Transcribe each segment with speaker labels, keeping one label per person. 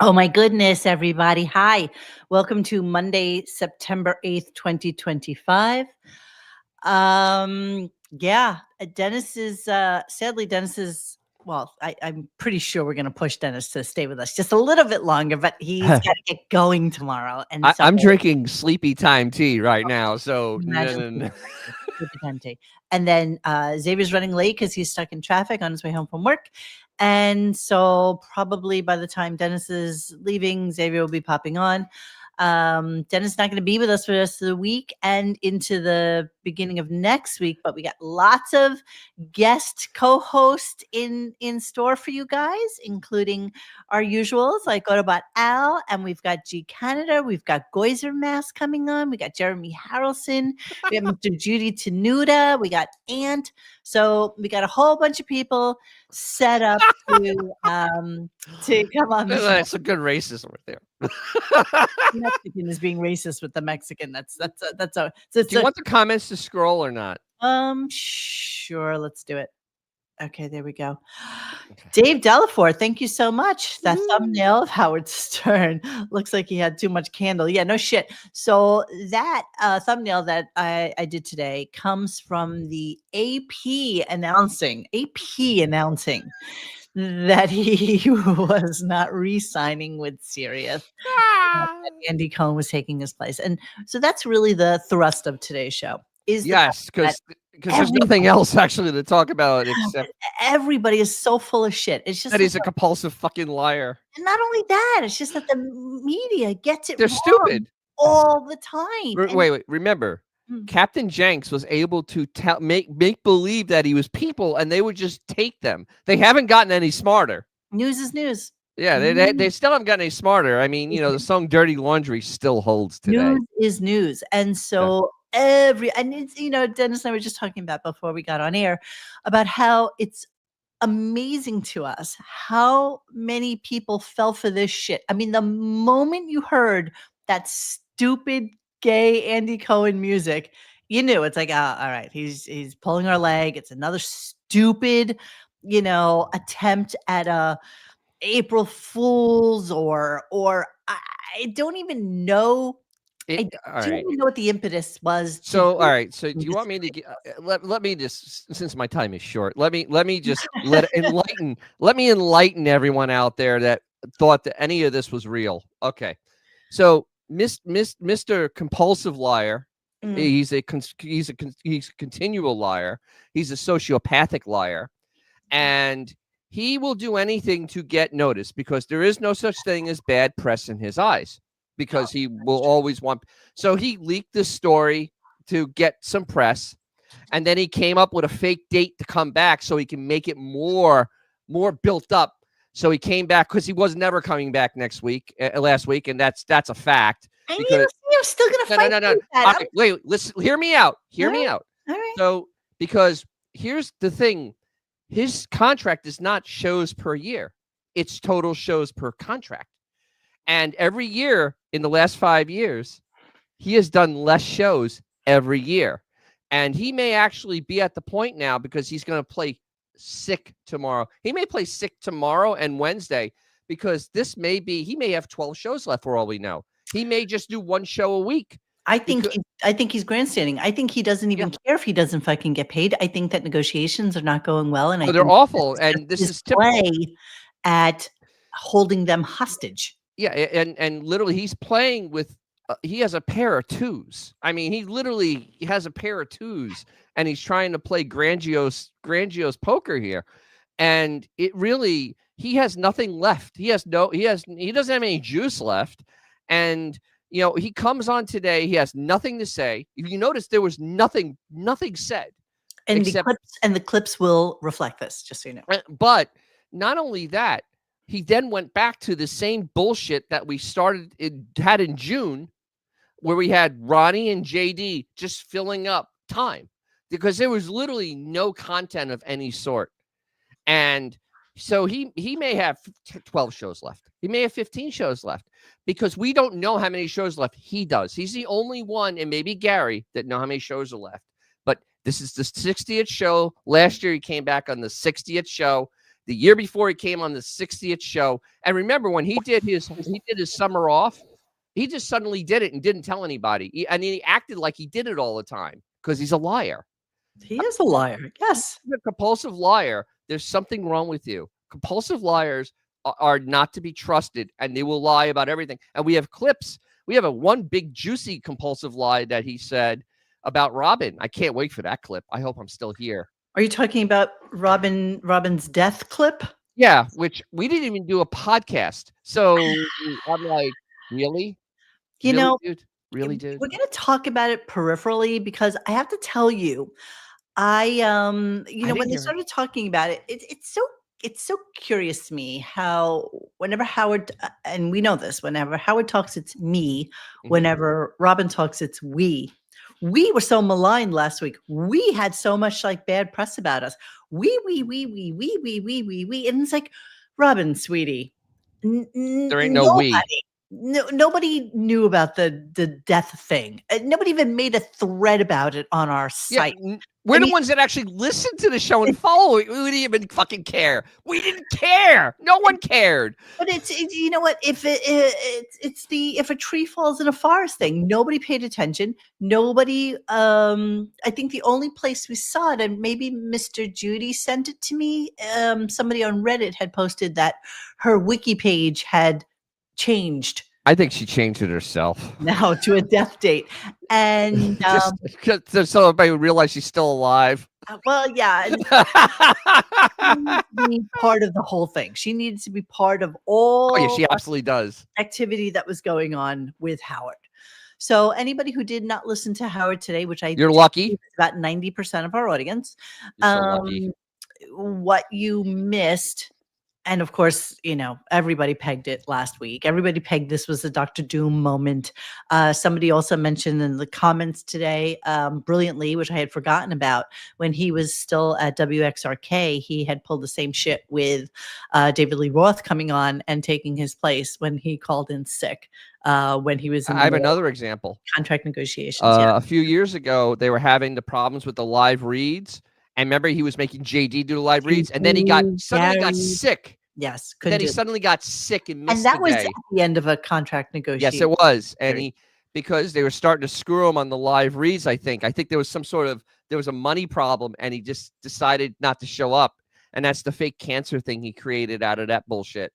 Speaker 1: Oh my goodness, everybody. Hi. Welcome to Monday, September 8th, 2025. Dennis is sadly Dennis is I'm pretty sure we're gonna push Dennis to stay with us just a little bit longer, but he's gotta get going tomorrow. And so
Speaker 2: I'm drinking sleepy time tea right now. So
Speaker 1: imagine sleepy time tea. And then Xavier's running late because he's stuck in traffic on his way home from work. And so probably by the time Dennis is leaving, Xavier will be popping on. Dennis is not going to be with us for the rest of the week and into the beginning of next week, but we got lots of guest co-hosts in store for you guys, including our usuals like Autobot Al, and we've got G Canada, we've got Goizer Mass coming on, we got Jeremy Harrelson, we got Mr. Judy Tenuta, we got Ant. So we got a whole bunch of people set up to come on the show.
Speaker 2: That's a good racism right there.
Speaker 1: Mexican is being racist with the Mexican. That's
Speaker 2: Do you want the comments to scroll or not?
Speaker 1: Sure, let's do it. Okay, there we go. Dave Delafour, thank you so much. That thumbnail of Howard Stern looks like he had too much candle. Yeah, no shit. So that thumbnail that I did today comes from the AP announcing that he was not re-signing with Sirius. That Andy Cohen was taking his place. And so that's really the thrust of today's show.
Speaker 2: Yes, because there's nothing else actually to talk about except
Speaker 1: everybody is so full of shit. It's just
Speaker 2: that he's a compulsive fucking liar.
Speaker 1: And not only that, it's just that the media gets it
Speaker 2: They're
Speaker 1: wrong
Speaker 2: stupid
Speaker 1: all the time.
Speaker 2: Wait. Remember, Captain Jenks was able to make believe that he was people, and they would just take them. They haven't gotten any smarter.
Speaker 1: News is news.
Speaker 2: Yeah, they still haven't gotten any smarter. I mean, the song "Dirty Laundry" still holds today.
Speaker 1: News is news, and so it's Dennis and I were just talking about before we got on air about how it's amazing to us how many people fell for this shit. I mean, the moment you heard that stupid gay Andy Cohen music, you knew it's like, all right, he's pulling our leg. It's another stupid, attempt at a April Fools or I don't even know. I don't even know what the impetus was.
Speaker 2: So, all right. So, do you want me to get? Let me just, since my time is short, let me just enlighten everyone out there that thought that any of this was real. Okay, so Mr. Compulsive Liar, he's a continual liar. He's a sociopathic liar, and he will do anything to get noticed because there is no such thing as bad press in his eyes. Because he will always want. So he leaked this story to get some press, and then he came up with a fake date to come back so he can make it more built up. So he came back because he was never coming back last week, and that's a fact.
Speaker 1: Because you're still gonna fight.
Speaker 2: No. Right, wait, listen. Hear me out. Hear me out.
Speaker 1: All right.
Speaker 2: So because here's the thing, his contract is not shows per year; it's total shows per contract. And every year in the last 5 years, he has done less shows every year. And he may actually be at the point now because he's going to play sick tomorrow. He may play sick tomorrow and Wednesday because he may have 12 shows left for all we know. He may just do one show a week.
Speaker 1: I think he's grandstanding. I think he doesn't even care if he doesn't fucking get paid. I think that negotiations are not going well. And
Speaker 2: they're awful. And this is
Speaker 1: play at holding them hostage.
Speaker 2: Yeah, and literally he's playing with he has a pair of twos. I mean, he literally has a pair of twos, and he's trying to play grandiose poker here. And it really, he has nothing left. He doesn't have any juice left. And he comes on today. He has nothing to say. If you notice, there was nothing said.
Speaker 1: And the clips will reflect this, just so you know.
Speaker 2: But not only that. He then went back to the same bullshit that we had in June, where we had Ronnie and JD just filling up time because there was literally no content of any sort. And so he may have 12 shows left. He may have 15 shows left because we don't know how many shows left. He does. He's the only one, and maybe Gary, that know how many shows are left. But this is the 60th show. Last year, he came back on the 60th show. The year before, he came on the 60th show. And remember, when he did his summer off, he just suddenly did it and didn't tell anybody. And he acted like he did it all the time because he's a liar.
Speaker 1: He is a liar. Yes.
Speaker 2: If you're a compulsive liar, there's something wrong with you. Compulsive liars are not to be trusted, and they will lie about everything. And we have clips. We have one big juicy compulsive lie that he said about Robin. I can't wait for that clip. I hope I'm still here.
Speaker 1: Are you talking about Robin's death clip?
Speaker 2: Yeah, which we didn't even do a podcast. So I'm like, really? Dude? Really, dude?
Speaker 1: We're going to talk about it peripherally because I have to tell you, when they started talking about it, it's so curious to me how whenever Howard, and we know this, whenever Howard talks, it's me. Whenever Robin talks, it's we. We were so maligned last week. We had so much like bad press about us. We. And it's like, Robin, sweetie,
Speaker 2: there ain't no we.
Speaker 1: Nobody knew about the death thing. Nobody even made a thread about it on our site.
Speaker 2: Yeah, we're the ones that actually listen to the show and follow it. We didn't even fucking care. We didn't care. No one cared.
Speaker 1: But it's you know what? If if a tree falls in a forest thing, nobody paid attention. Nobody. I think the only place we saw it, and maybe Mr. Judy sent it to me. Somebody on Reddit had posted that her wiki page had changed.
Speaker 2: I think she changed it herself
Speaker 1: now to a death date, and
Speaker 2: just so everybody would realize she's still alive.
Speaker 1: Well, yeah, she needs to be part of the whole thing. She needs to be part of all.
Speaker 2: Oh yeah, she absolutely does.
Speaker 1: Activity that was going on with Howard. So anybody who did not listen to Howard today, which
Speaker 2: you're lucky,
Speaker 1: about 90% of our audience,
Speaker 2: you're so lucky.
Speaker 1: What you missed. And of course, everybody pegged it last week. Everybody pegged this was a Dr. Doom moment. Somebody also mentioned in the comments today, brilliantly, which I had forgotten about, when he was still at WXRK, he had pulled the same shit with David Lee Roth coming on and taking his place when he called in sick. When he was in
Speaker 2: I have another example.
Speaker 1: Contract negotiations.
Speaker 2: A few years ago, they were having the problems with the live reads. And remember, he was making JD do the live reads, and then he suddenly got sick.
Speaker 1: Yes,
Speaker 2: then he suddenly got sick and missed.
Speaker 1: And that was at the end of a contract negotiation.
Speaker 2: Yes, it was. And because they were starting to screw him on the live reads. I think there was there was a money problem, and he just decided not to show up. And that's the fake cancer thing he created out of that bullshit.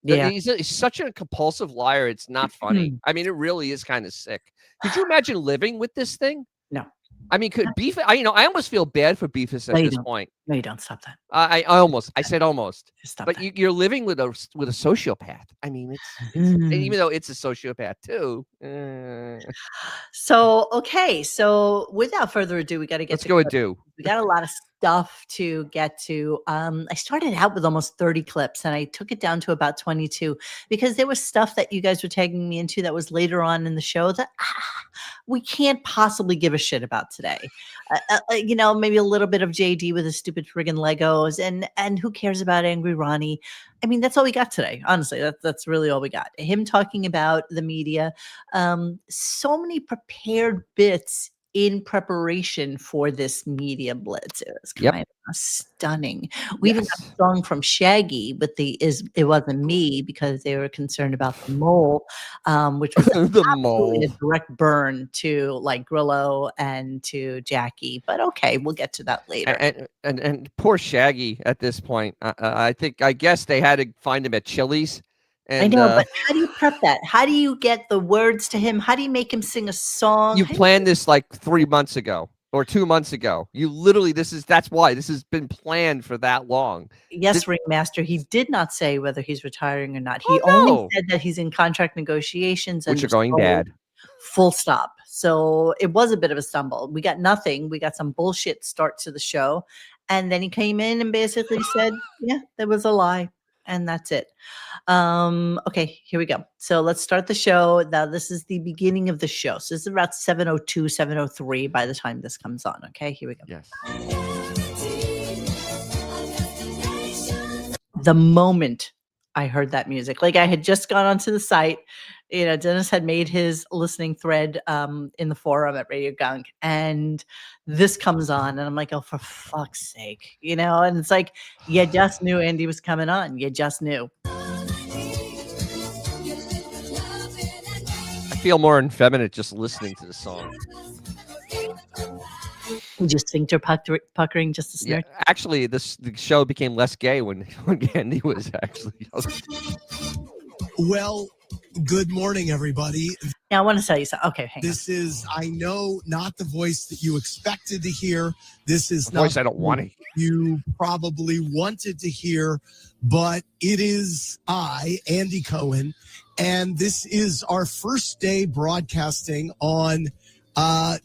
Speaker 2: Yeah, he's such a compulsive liar. It's not funny. I mean, it really is kind of sick. Could you imagine living with this thing?
Speaker 1: No.
Speaker 2: I mean, could Beefus? I almost feel bad for Beefus at this point.
Speaker 1: No, you don't. Stop that.
Speaker 2: I said almost.
Speaker 1: Stop
Speaker 2: but
Speaker 1: that.
Speaker 2: You're living with a sociopath. I mean, it's even though it's a sociopath too.
Speaker 1: So okay. So without further ado, we got to get.
Speaker 2: Let's go and do.
Speaker 1: We got a lot of stuff to get to. I started out with almost 30 clips, and I took it down to about 22 because there was stuff that you guys were tagging me into that was later on in the show that we can't possibly give a shit about today. Maybe a little bit of JD with his stupid friggin' Legos, and who cares about Angry Ronnie? I mean, that's all we got today. Honestly, that's really all we got. Him talking about the media, so many prepared bits in preparation for this media blitz. It was kind of stunning. We even got a song from Shaggy, but it wasn't me because they were concerned about the mole, which was
Speaker 2: the mole,
Speaker 1: a direct burn to like Grillo and to Jackie. But okay, we'll get to that later.
Speaker 2: And poor Shaggy at this point. I guess they had to find him at Chili's. And,
Speaker 1: I know, but how do you prep that? How do you get the words to him? How do you make him sing a song?
Speaker 2: You planned this like 3 months ago or 2 months ago. You literally, that's why this has been planned for that long.
Speaker 1: Yes, Ringmaster. He did not say whether he's retiring or not. He only said that he's in contract negotiations.
Speaker 2: Which are going bad.
Speaker 1: Full stop. So it was a bit of a stumble. We got nothing. We got some bullshit start to the show. And then he came in and basically said, yeah, there was a lie. And that's it. Okay, here we go. So let's start the show. Now, this is the beginning of the show. So this is about 7:02, 7:03 by the time this comes on. Okay, here we go.
Speaker 2: Yes.
Speaker 1: The moment I heard that music, like I had just gone onto the site Dennis had made his listening thread in the forum at RadioGunk, and this comes on, and I'm like, oh, for fuck's sake, and it's like, you just knew Andy was coming on. You just knew.
Speaker 2: I feel more effeminate just listening to the song.
Speaker 1: Just sphincter puckering just a snort.
Speaker 2: Yeah, actually, the show became less gay when Andy was actually.
Speaker 3: Well, good morning, everybody.
Speaker 1: Now, I want to tell you something. Okay, hang on.
Speaker 3: This is, I know, not the voice that you expected to hear. This is
Speaker 2: not the voice I don't want to hear.
Speaker 3: You probably wanted to hear, but it is I, Andy Cohen, and this is our first day broadcasting on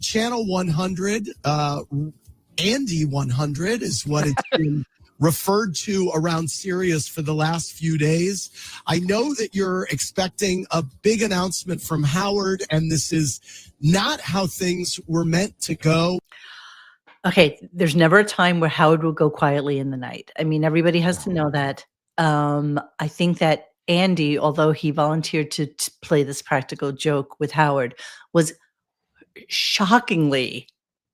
Speaker 3: Channel 100. Andy 100 is what it's been referred to around Sirius for the last few days. I know that you're expecting a big announcement from Howard, and this is not how things were meant to go.
Speaker 1: Okay, there's never a time where Howard will go quietly in the night. I mean, everybody has to know that. I think that Andy, although he volunteered to play this practical joke with Howard, was shockingly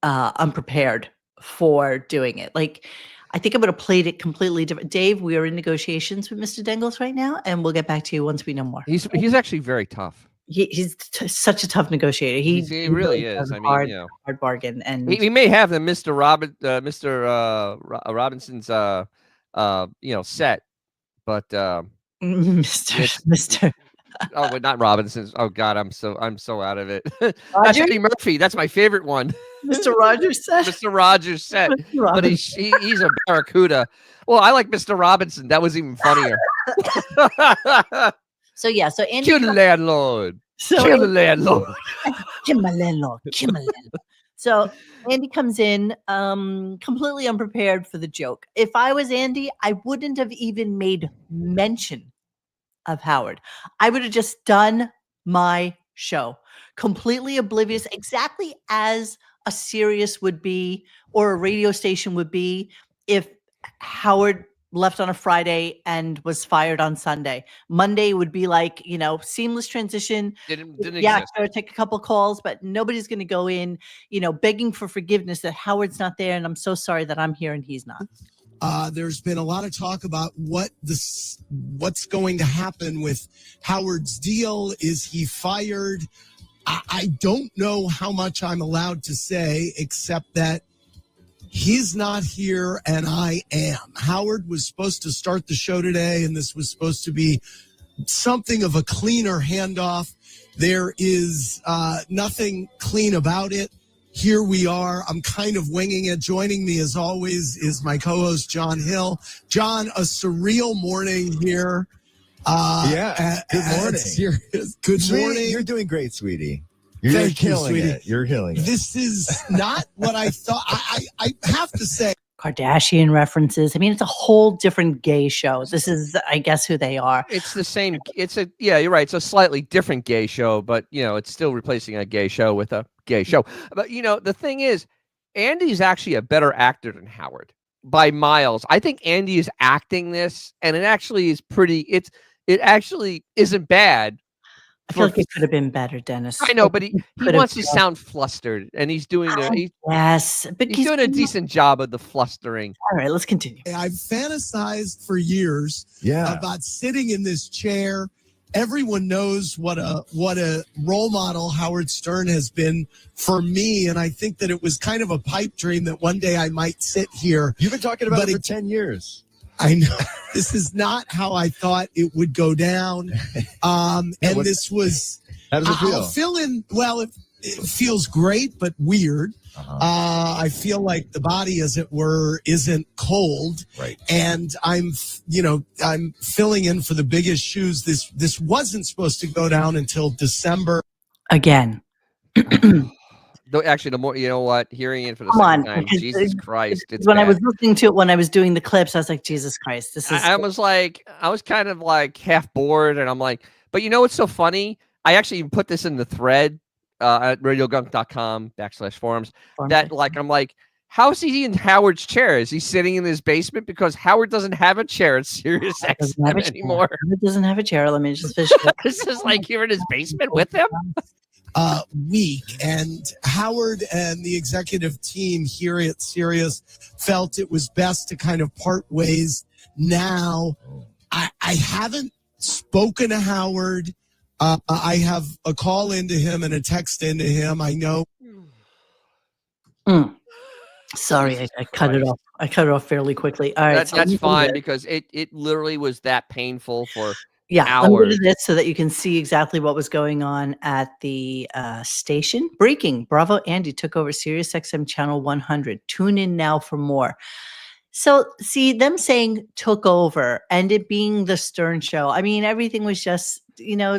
Speaker 1: unprepared for doing it. Like, I think I would have played it completely different. Dave, we are in negotiations with Mr. Dengles right now, and we'll get back to you once we know more.
Speaker 2: He's actually very tough.
Speaker 1: He's such a tough negoguer.
Speaker 2: He really is. I mean,
Speaker 1: hard bargain, and
Speaker 2: he may have the Mr. Robinson's set, but
Speaker 1: Mr.
Speaker 2: Oh, wait, not Robinson's. Oh God, I'm so out of it. That's Eddie Murphy. That's my favorite one.
Speaker 1: Mr. Rogers set.
Speaker 2: Mr. Rogers set. But he's a barracuda. Well, I like Mr. Robinson. That was even funnier.
Speaker 1: So Andy,
Speaker 2: kill the landlord. Kill the landlord.
Speaker 1: Kill my landlord. Kill my landlord. So Andy comes in completely unprepared for the joke. If I was Andy, I wouldn't have even made mention of Howard. I would have just done my show, completely oblivious, exactly as a Sirius would be or a radio station would be if Howard left on a Friday and was fired on Sunday. Monday would be like, seamless transition.
Speaker 2: Didn't exist.
Speaker 1: Sure, take a couple calls, but nobody's going to go in, begging for forgiveness that Howard's not there, and I'm so sorry that I'm here and he's not.
Speaker 3: There's been a lot of talk about what's going to happen with Howard's deal. Is he fired? I don't know how much I'm allowed to say, except that he's not here and I am. Howard was supposed to start the show today, and this was supposed to be something of a cleaner handoff. There is nothing clean about it. Here we are. I'm kind of winging it. Joining me, as always, is my co-host, John Hill. John, a surreal morning here.
Speaker 4: Good morning.
Speaker 3: Good morning.
Speaker 4: You're doing great, sweetie. You're killing it. You're killing it.
Speaker 3: This is not what I thought. I have to say.
Speaker 1: Kardashian references. I mean, it's a whole different gay show. This is, I guess, who they are.
Speaker 2: It's the same. You're right. It's a slightly different gay show, but it's still replacing a gay show with a gay show. But the thing is, Andy's actually a better actor than Howard by miles. I think Andy is acting this, and it actually is pretty. It actually isn't bad.
Speaker 1: I feel like it could have been better, Dennis.
Speaker 2: I know, but he wants to sound flustered, and he's doing
Speaker 1: but
Speaker 2: he's doing a decent job of the flustering.
Speaker 1: All right, let's continue.
Speaker 3: I've fantasized for years about sitting in this chair. Everyone knows what a role model Howard Stern has been for me, and I think that it was kind of a pipe dream that one day I might sit here.
Speaker 4: You've been talking about it for 10 years.
Speaker 3: I know this is not how I thought it would go down. This was,
Speaker 4: how does it feel?
Speaker 3: I'll fill in. Well, it feels great, but weird. I feel like the body, as it were, isn't cold.
Speaker 4: Right.
Speaker 3: And I'm filling in for the biggest shoes. This wasn't supposed to go down until December.
Speaker 1: Again.
Speaker 2: Actually, the more, you know what, hearing it for the second time, Jesus Christ. It's
Speaker 1: when
Speaker 2: bad.
Speaker 1: I was listening to it, when I was doing the clips, I was like, Jesus Christ, this is.
Speaker 2: I was kind of like half bored, and I'm like, but what's so funny? I actually even put this in the thread at RadioGunk.com/forums that I'm like, How is he in Howard's chair? Is he sitting in his basement? Because Howard doesn't have a chair at Sirius XM anymore.
Speaker 1: Howard doesn't have a chair. Let me just fish it.
Speaker 2: This is like you're in his basement with him?
Speaker 3: Week, and Howard and the executive team here at Sirius felt it was best to kind of part ways now. I haven't spoken to Howard. I have a call into him and a text into him. I know.
Speaker 1: Sorry, I cut it off. I cut it off fairly quickly. All right,
Speaker 2: that's fine because it literally was that painful for
Speaker 1: Let me
Speaker 2: hours.
Speaker 1: do this so that you can see exactly what was going on at the station. Breaking: Bravo Andy took over Sirius XM channel 100. Tune in now for more. So, see, them saying took over and it being the Stern Show. I mean, everything was just, you know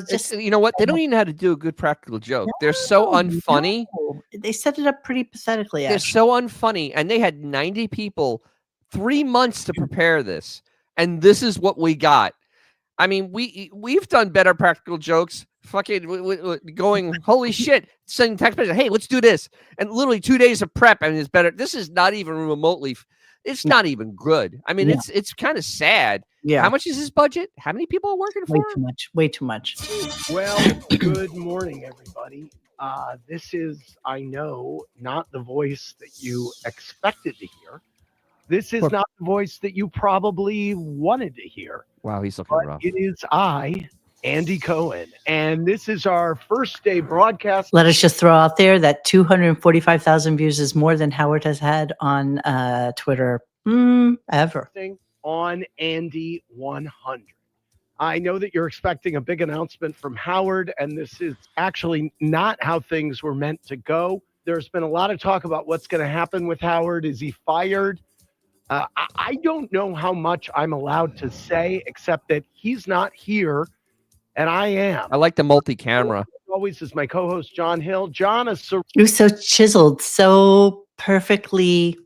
Speaker 2: what? They don't even know how to do a good practical joke. They're so unfunny.
Speaker 1: No. They set it up pretty pathetically.
Speaker 2: They're so unfunny. And they had 90 people, 3 months to prepare this. And this is what we got. I mean, we've done better practical jokes. Fucking going, holy shit, sending text messages, hey, let's do this. And literally 2 days of prep, and it's better. This is not even remotely. It's not even good. I mean, it's kind of sad.
Speaker 1: Yeah.
Speaker 2: How much is his budget? How many people are working for
Speaker 1: Way
Speaker 2: him?
Speaker 1: too much. Way too much.
Speaker 5: Well, good morning, everybody. This is, I know, not the voice that you expected to hear. This is not the voice that you probably wanted to hear.
Speaker 2: Wow, he's looking rough.
Speaker 5: It is I, Andy Cohen, and this is our first day broadcast.
Speaker 1: Let us just throw out there that 245,000 views is more than Howard has had on Twitter ever.
Speaker 5: On Andy 100. I know that you're expecting a big announcement from Howard, and this is actually not how things were meant to go. There's been a lot of talk about what's going to happen with Howard. Is he fired? I don't know how much I'm allowed to say, except that he's not here, and I am.
Speaker 2: I like the multi-camera.
Speaker 5: Always is my co-host, John Hill. John is
Speaker 1: You're so chiseled, so perfectly.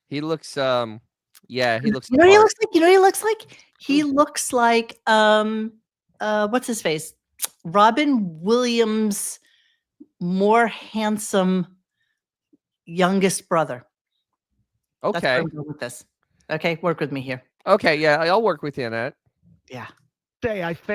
Speaker 2: He looks, he looks.
Speaker 1: You know what he looks like? You know what he looks like? He looks like what's his face? Robin Williams' more handsome youngest brother. That's
Speaker 2: Okay.
Speaker 1: where I'm going with this. Okay, work with me here.
Speaker 2: Okay, yeah, I'll work with you on that.
Speaker 1: Yeah.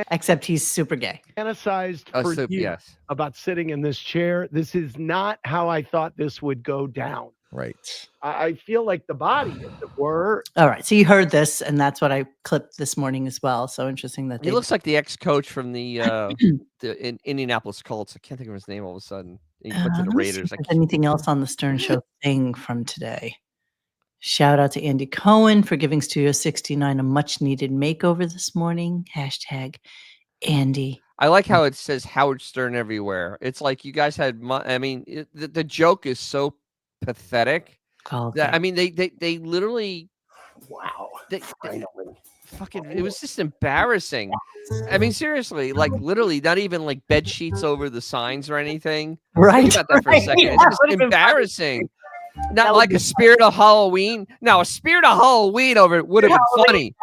Speaker 1: Except he's super gay.
Speaker 5: Fantasized for you
Speaker 2: Yes.
Speaker 5: about sitting in this chair. This is not how I thought this would go down.
Speaker 4: Right.
Speaker 5: I feel like the body, as it were.
Speaker 1: All right, so you heard this, and that's what I clipped this morning as well. So interesting that
Speaker 2: He looks like the ex-coach from the Indianapolis Colts. I can't think of his name all of a sudden. He went to the
Speaker 1: let me see
Speaker 2: Raiders.
Speaker 1: if there's anything else on the Stern Show thing from today? Shout out to Andy Cohen for giving Studio 69 a much-needed makeover this morning. Hashtag Andy.
Speaker 2: I like how it says Howard Stern everywhere. It's like you guys had. The joke is so pathetic. I mean, they literally.
Speaker 5: Wow.
Speaker 2: Fucking, it was just embarrassing. I mean, seriously, like literally, not even like bed sheets over the signs or anything.
Speaker 1: Right.
Speaker 2: Think about that for a second.
Speaker 1: Yeah,
Speaker 2: It's just
Speaker 1: would've been
Speaker 2: embarrassing. Not like a Spirit of Halloween. No, a Spirit of Halloween over it would have been funny.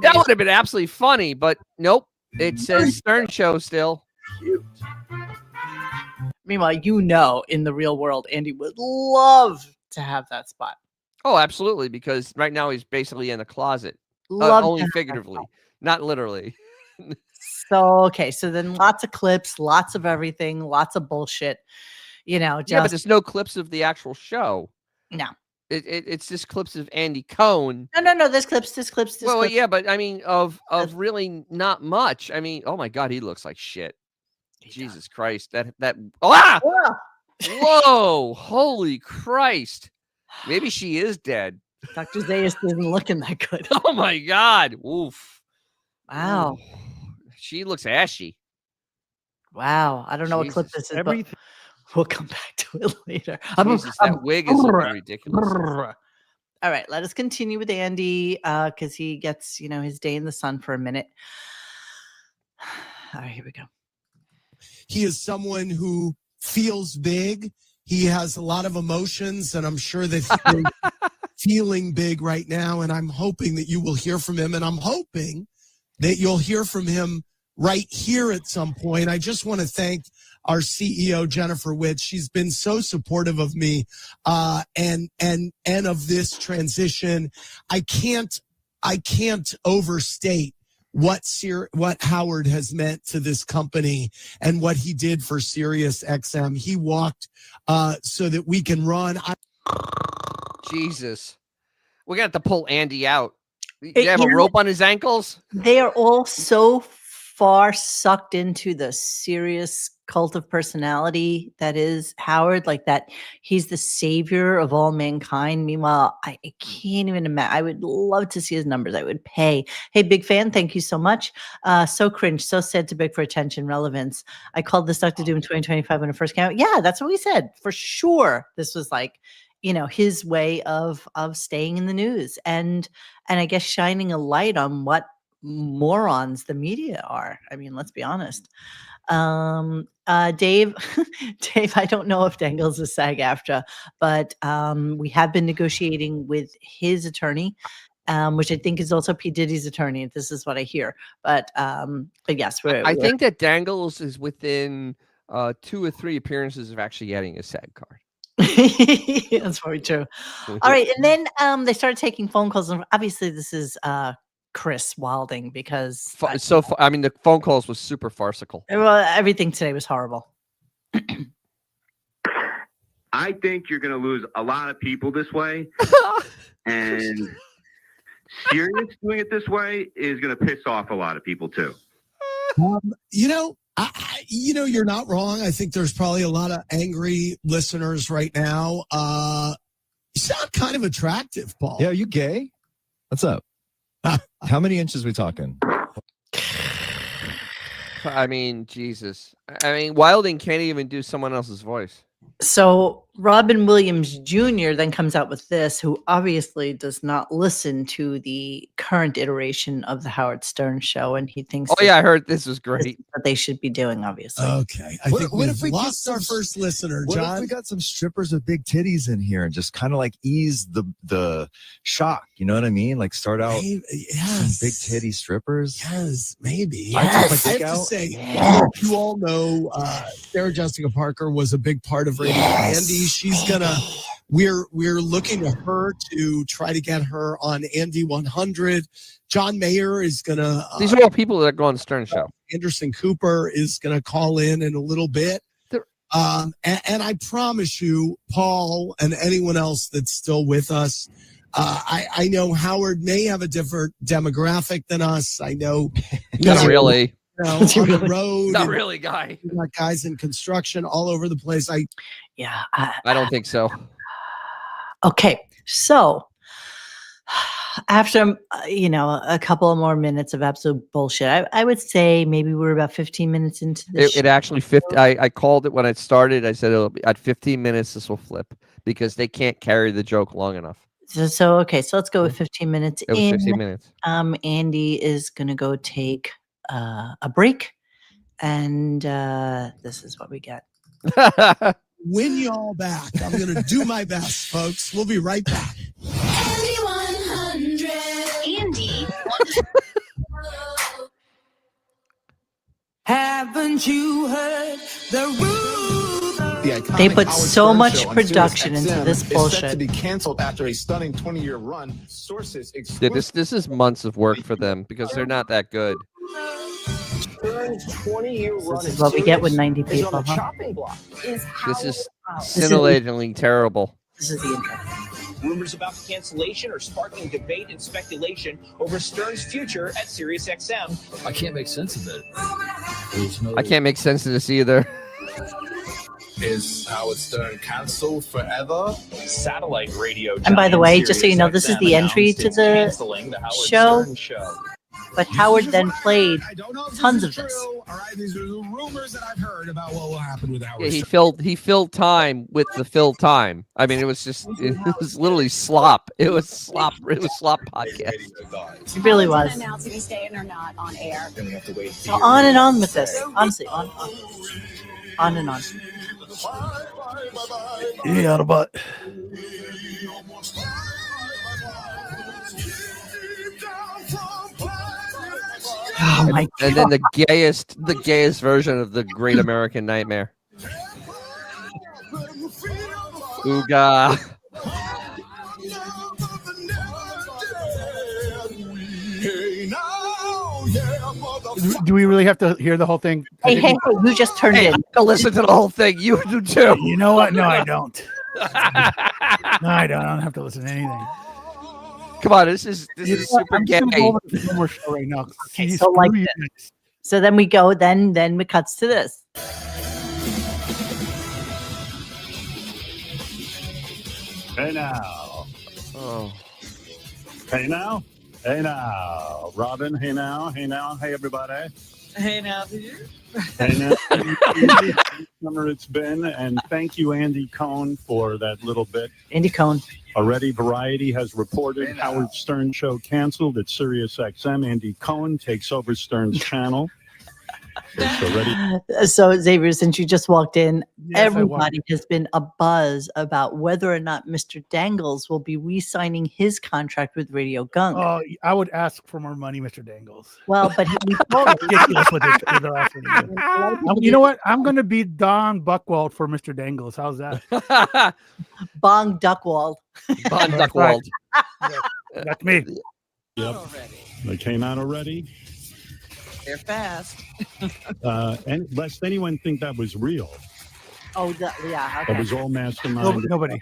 Speaker 2: That would have been absolutely funny, but nope. It says Stern Show still.
Speaker 1: Meanwhile, you know, in the real world, Andy would love to have that spot.
Speaker 2: Oh, absolutely, because right now he's basically in a closet.
Speaker 1: Love
Speaker 2: Only
Speaker 1: to have that
Speaker 2: figuratively,
Speaker 1: spot.
Speaker 2: not literally.
Speaker 1: So, okay. So then lots of clips, lots of everything, lots of bullshit. You know, just.
Speaker 2: Yeah, but there's no clips of the actual show.
Speaker 1: No.
Speaker 2: It's just clips of Andy Cohen.
Speaker 1: No. There's clips.
Speaker 2: Well, yeah, but I mean, of really not much. I mean, oh my God, he looks like shit. Jesus Christ, that ah! Whoa, holy Christ. Maybe she is dead.
Speaker 1: Dr. Zayas isn't looking that good.
Speaker 2: Oh my God. Oof.
Speaker 1: Wow.
Speaker 2: Ooh. She looks ashy.
Speaker 1: Wow. I don't know what clip this is, but we'll come back to it later.
Speaker 2: Jesus, that wig is looking ridiculous.
Speaker 1: All right, let us continue with Andy because he gets, his day in the sun for a minute. All right, here we go.
Speaker 3: He is someone who feels big. He has a lot of emotions, and I'm sure that he's feeling big right now, and I'm hoping that you will hear from him, and I'm hoping that you'll hear from him right here at some point. I just want to thank our CEO, Jennifer Witt. She's been so supportive of me and of this transition. I can't overstate what Howard has meant to this company and what he did for Sirius XM. He walked so that we can run.
Speaker 2: Jesus. We're going to have to pull Andy out. Do you have a rope on his ankles?
Speaker 1: They are all so far sucked into the serious cult of personality that is Howard, like that he's the savior of all mankind. Meanwhile, I can't even imagine. I would love to see his numbers. I would pay. Hey, big fan, thank you so much. So cringe, so sad to beg for attention, relevance. I called this Dr. Doom 2025 when it first came out. Yeah, that's what we said for sure. This was like, his way of staying in the news and I guess shining a light on what morons the media are. I mean, let's be honest. Dave, I don't know if Dangle's a SAG-AFTRA, but we have been negotiating with his attorney, which I think is also P. Diddy's attorney. This is what I hear. But yes,
Speaker 2: I think that Dangles is within 2 or 3 appearances of actually getting a SAG card.
Speaker 1: That's probably true. All right, and then they started taking phone calls, and obviously this is Chris Wilding because
Speaker 2: I mean the phone calls was super farcical.
Speaker 1: Well, everything today was horrible.
Speaker 6: I think you're going to lose a lot of people this way, and Sirius doing it this way is going to piss off a lot of people too.
Speaker 3: You're not wrong. I think there's probably a lot of angry listeners right now. You sound kind of attractive, Paul.
Speaker 4: Yeah, are you gay? What's up? How many inches we talking?
Speaker 2: I mean, Jesus. I mean, Wilding can't even do someone else's voice.
Speaker 1: So Robin Williams Jr. then comes out with this, who obviously does not listen to the current iteration of the Howard Stern show, and he thinks
Speaker 2: I heard this was great.
Speaker 1: What they should be doing, obviously.
Speaker 3: Okay. I think what if we lost our first listener, John?
Speaker 4: What if we got some strippers with big titties in here and just kind of like ease the shock? You know what I mean? Like start out some big titty strippers.
Speaker 3: Yes, maybe.
Speaker 1: Yes.
Speaker 3: I have to say, you all know Sarah Jessica Parker was a big part of Radio Andy. She's we're looking to her to try to get her on Andy 100. John Mayer is gonna.
Speaker 2: These are all people that go on the Stern show.
Speaker 3: Anderson Cooper is gonna call in a little bit. And I promise you, Paul and anyone else that's still with us, I know Howard may have a different demographic than us. I know.
Speaker 2: Not really.
Speaker 3: On the road.
Speaker 2: Not really, guy.
Speaker 3: We got guys in construction all over the place.
Speaker 2: I don't think so.
Speaker 1: Okay, so after a couple of more minutes of absolute bullshit, I would say maybe we're about 15 minutes into this.
Speaker 2: It actually 50. I called it when it started. I said at 15 minutes this will flip because they can't carry the joke long enough.
Speaker 1: So let's go with 15 minutes.
Speaker 2: It was 15 minutes.
Speaker 1: Andy is gonna go take a break, and this is what we get.
Speaker 3: Win y'all back. I'm going to do my best, folks. We'll be right back.
Speaker 7: Andy 100. Andy 100.
Speaker 8: Haven't you heard the rules?
Speaker 1: They put so much production into this bullshit.
Speaker 9: Set to be canceled after a stunning 20-year run. Sources
Speaker 2: This is months of work for them because they're not that good.
Speaker 1: This is what we get with 90 people. Huh?
Speaker 2: This is scintillatingly terrible.
Speaker 1: This is the intro.
Speaker 10: Rumors about cancellation are sparking debate and speculation over Stern's future at SiriusXM.
Speaker 11: I can't make sense of it.
Speaker 2: I can't make sense of this either.
Speaker 11: Is Howard Stern canceled forever?
Speaker 10: Satellite radio.
Speaker 1: And by the way, just so you know, this is the entry to the show. But Howard then played tons of this.
Speaker 3: All right, these are the rumors that I've heard about what will happen with Howard.
Speaker 2: Yeah, he filled time with the filled time. I mean, it was literally slop. It was slop podcast.
Speaker 1: It really was.
Speaker 7: Announcing he's staying or not on air.
Speaker 11: Then we have to wait.
Speaker 1: So on and on with this. Honestly, on and on.
Speaker 4: Yeah, out of butt.
Speaker 1: Oh my God.
Speaker 2: And then the gayest version of the Great American Nightmare. Ooga.
Speaker 12: Do we really have to hear the whole thing?
Speaker 1: Hey, you just turned
Speaker 2: Hey,
Speaker 1: in.
Speaker 2: I have to listen to the whole thing. You do too.
Speaker 12: You know what? No, I don't. No, I don't. I don't have to listen to anything.
Speaker 2: Come on, this is super
Speaker 12: I'm
Speaker 2: gay.
Speaker 12: just gonna go over the humor show right now.
Speaker 1: Okay,
Speaker 12: See,
Speaker 1: so like
Speaker 12: screw you
Speaker 1: this.
Speaker 12: guys.
Speaker 1: So then we go. Then it cuts to this.
Speaker 13: Hey now.
Speaker 2: Oh.
Speaker 13: Hey now. Hey now. Robin, hey now. Hey now. Hey everybody.
Speaker 14: Hey now, do you?
Speaker 13: Hey now. Summer it's been, and thank you, Andy Cohen, for that little bit.
Speaker 1: Andy Cohen.
Speaker 13: Already, Variety has reported Howard Stern show canceled at Sirius XM. Andy Cohen takes over Stern's channel. It's already.
Speaker 1: So Xavier, since you just walked in,
Speaker 12: Yes, I
Speaker 1: everybody has been a buzz about whether or not Mr. Dangles will be re-signing his contract with RadioGunk.
Speaker 12: Oh, I would ask for more money, Mr. Dangles.
Speaker 1: Well, but we told him.
Speaker 12: Ridiculous what they're offering you. You know what? I'm going to be Don Buchwald for Mr. Dangles. How's that?
Speaker 1: Bong Duckwald.
Speaker 2: Bong
Speaker 12: That's
Speaker 2: Duckwald.
Speaker 12: right. That's me.
Speaker 13: Yep. They came out already.
Speaker 14: They're fast.
Speaker 13: And lest anyone think that was real.
Speaker 1: Oh, yeah.
Speaker 13: That
Speaker 1: Okay.
Speaker 13: was all mastermind.
Speaker 12: Nobody.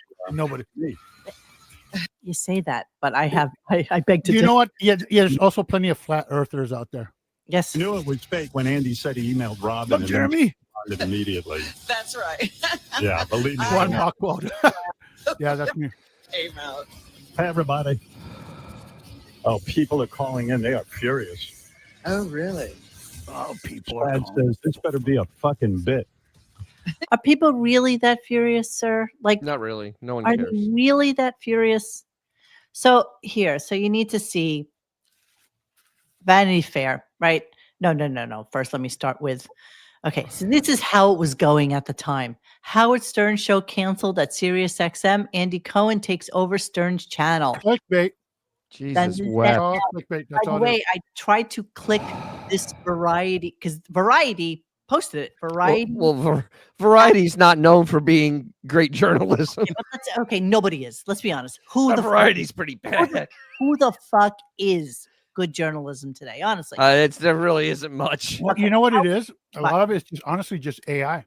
Speaker 1: You say that, but I beg to
Speaker 12: You
Speaker 1: differ.
Speaker 12: know what? Yeah, there's also plenty of flat earthers out there.
Speaker 1: Yes.
Speaker 13: I knew it was fake when Andy said he emailed Robin.
Speaker 12: Look,
Speaker 13: and
Speaker 12: Jeremy.
Speaker 13: then responded immediately.
Speaker 14: That's right.
Speaker 13: Yeah, believe me.
Speaker 12: Don Buchwald. Yeah, that's me.
Speaker 14: Came out.
Speaker 13: Hey, everybody. Oh, people are calling in. They are furious.
Speaker 14: Oh, really?
Speaker 12: Oh, people
Speaker 13: Chad says this better be a fucking bit.
Speaker 1: Are people really that furious, sir? Like,
Speaker 2: Not really. No one
Speaker 1: are
Speaker 2: cares.
Speaker 1: they really that furious? So you need to see Vanity Fair, right? No. First, let me start with. Okay, so this is how it was going at the time. Howard Stern show canceled at Sirius XM. Andy Cohen takes over Stern's channel.
Speaker 12: Clickbait.
Speaker 2: Jesus
Speaker 1: That-
Speaker 2: wept.
Speaker 12: All clickbait.
Speaker 1: By
Speaker 12: That's
Speaker 1: the
Speaker 12: all.
Speaker 1: way, I tried to click this Variety because Variety posted it. Variety.
Speaker 2: Variety's not known for being great journalism.
Speaker 1: Yeah, but okay, nobody is. Let's be honest. Who the
Speaker 2: Variety's pretty
Speaker 1: fuck,
Speaker 2: bad.
Speaker 1: who the fuck is good journalism today? Honestly,
Speaker 2: There really isn't much.
Speaker 12: Well, you know what it is? A lot of it's just honestly just AI.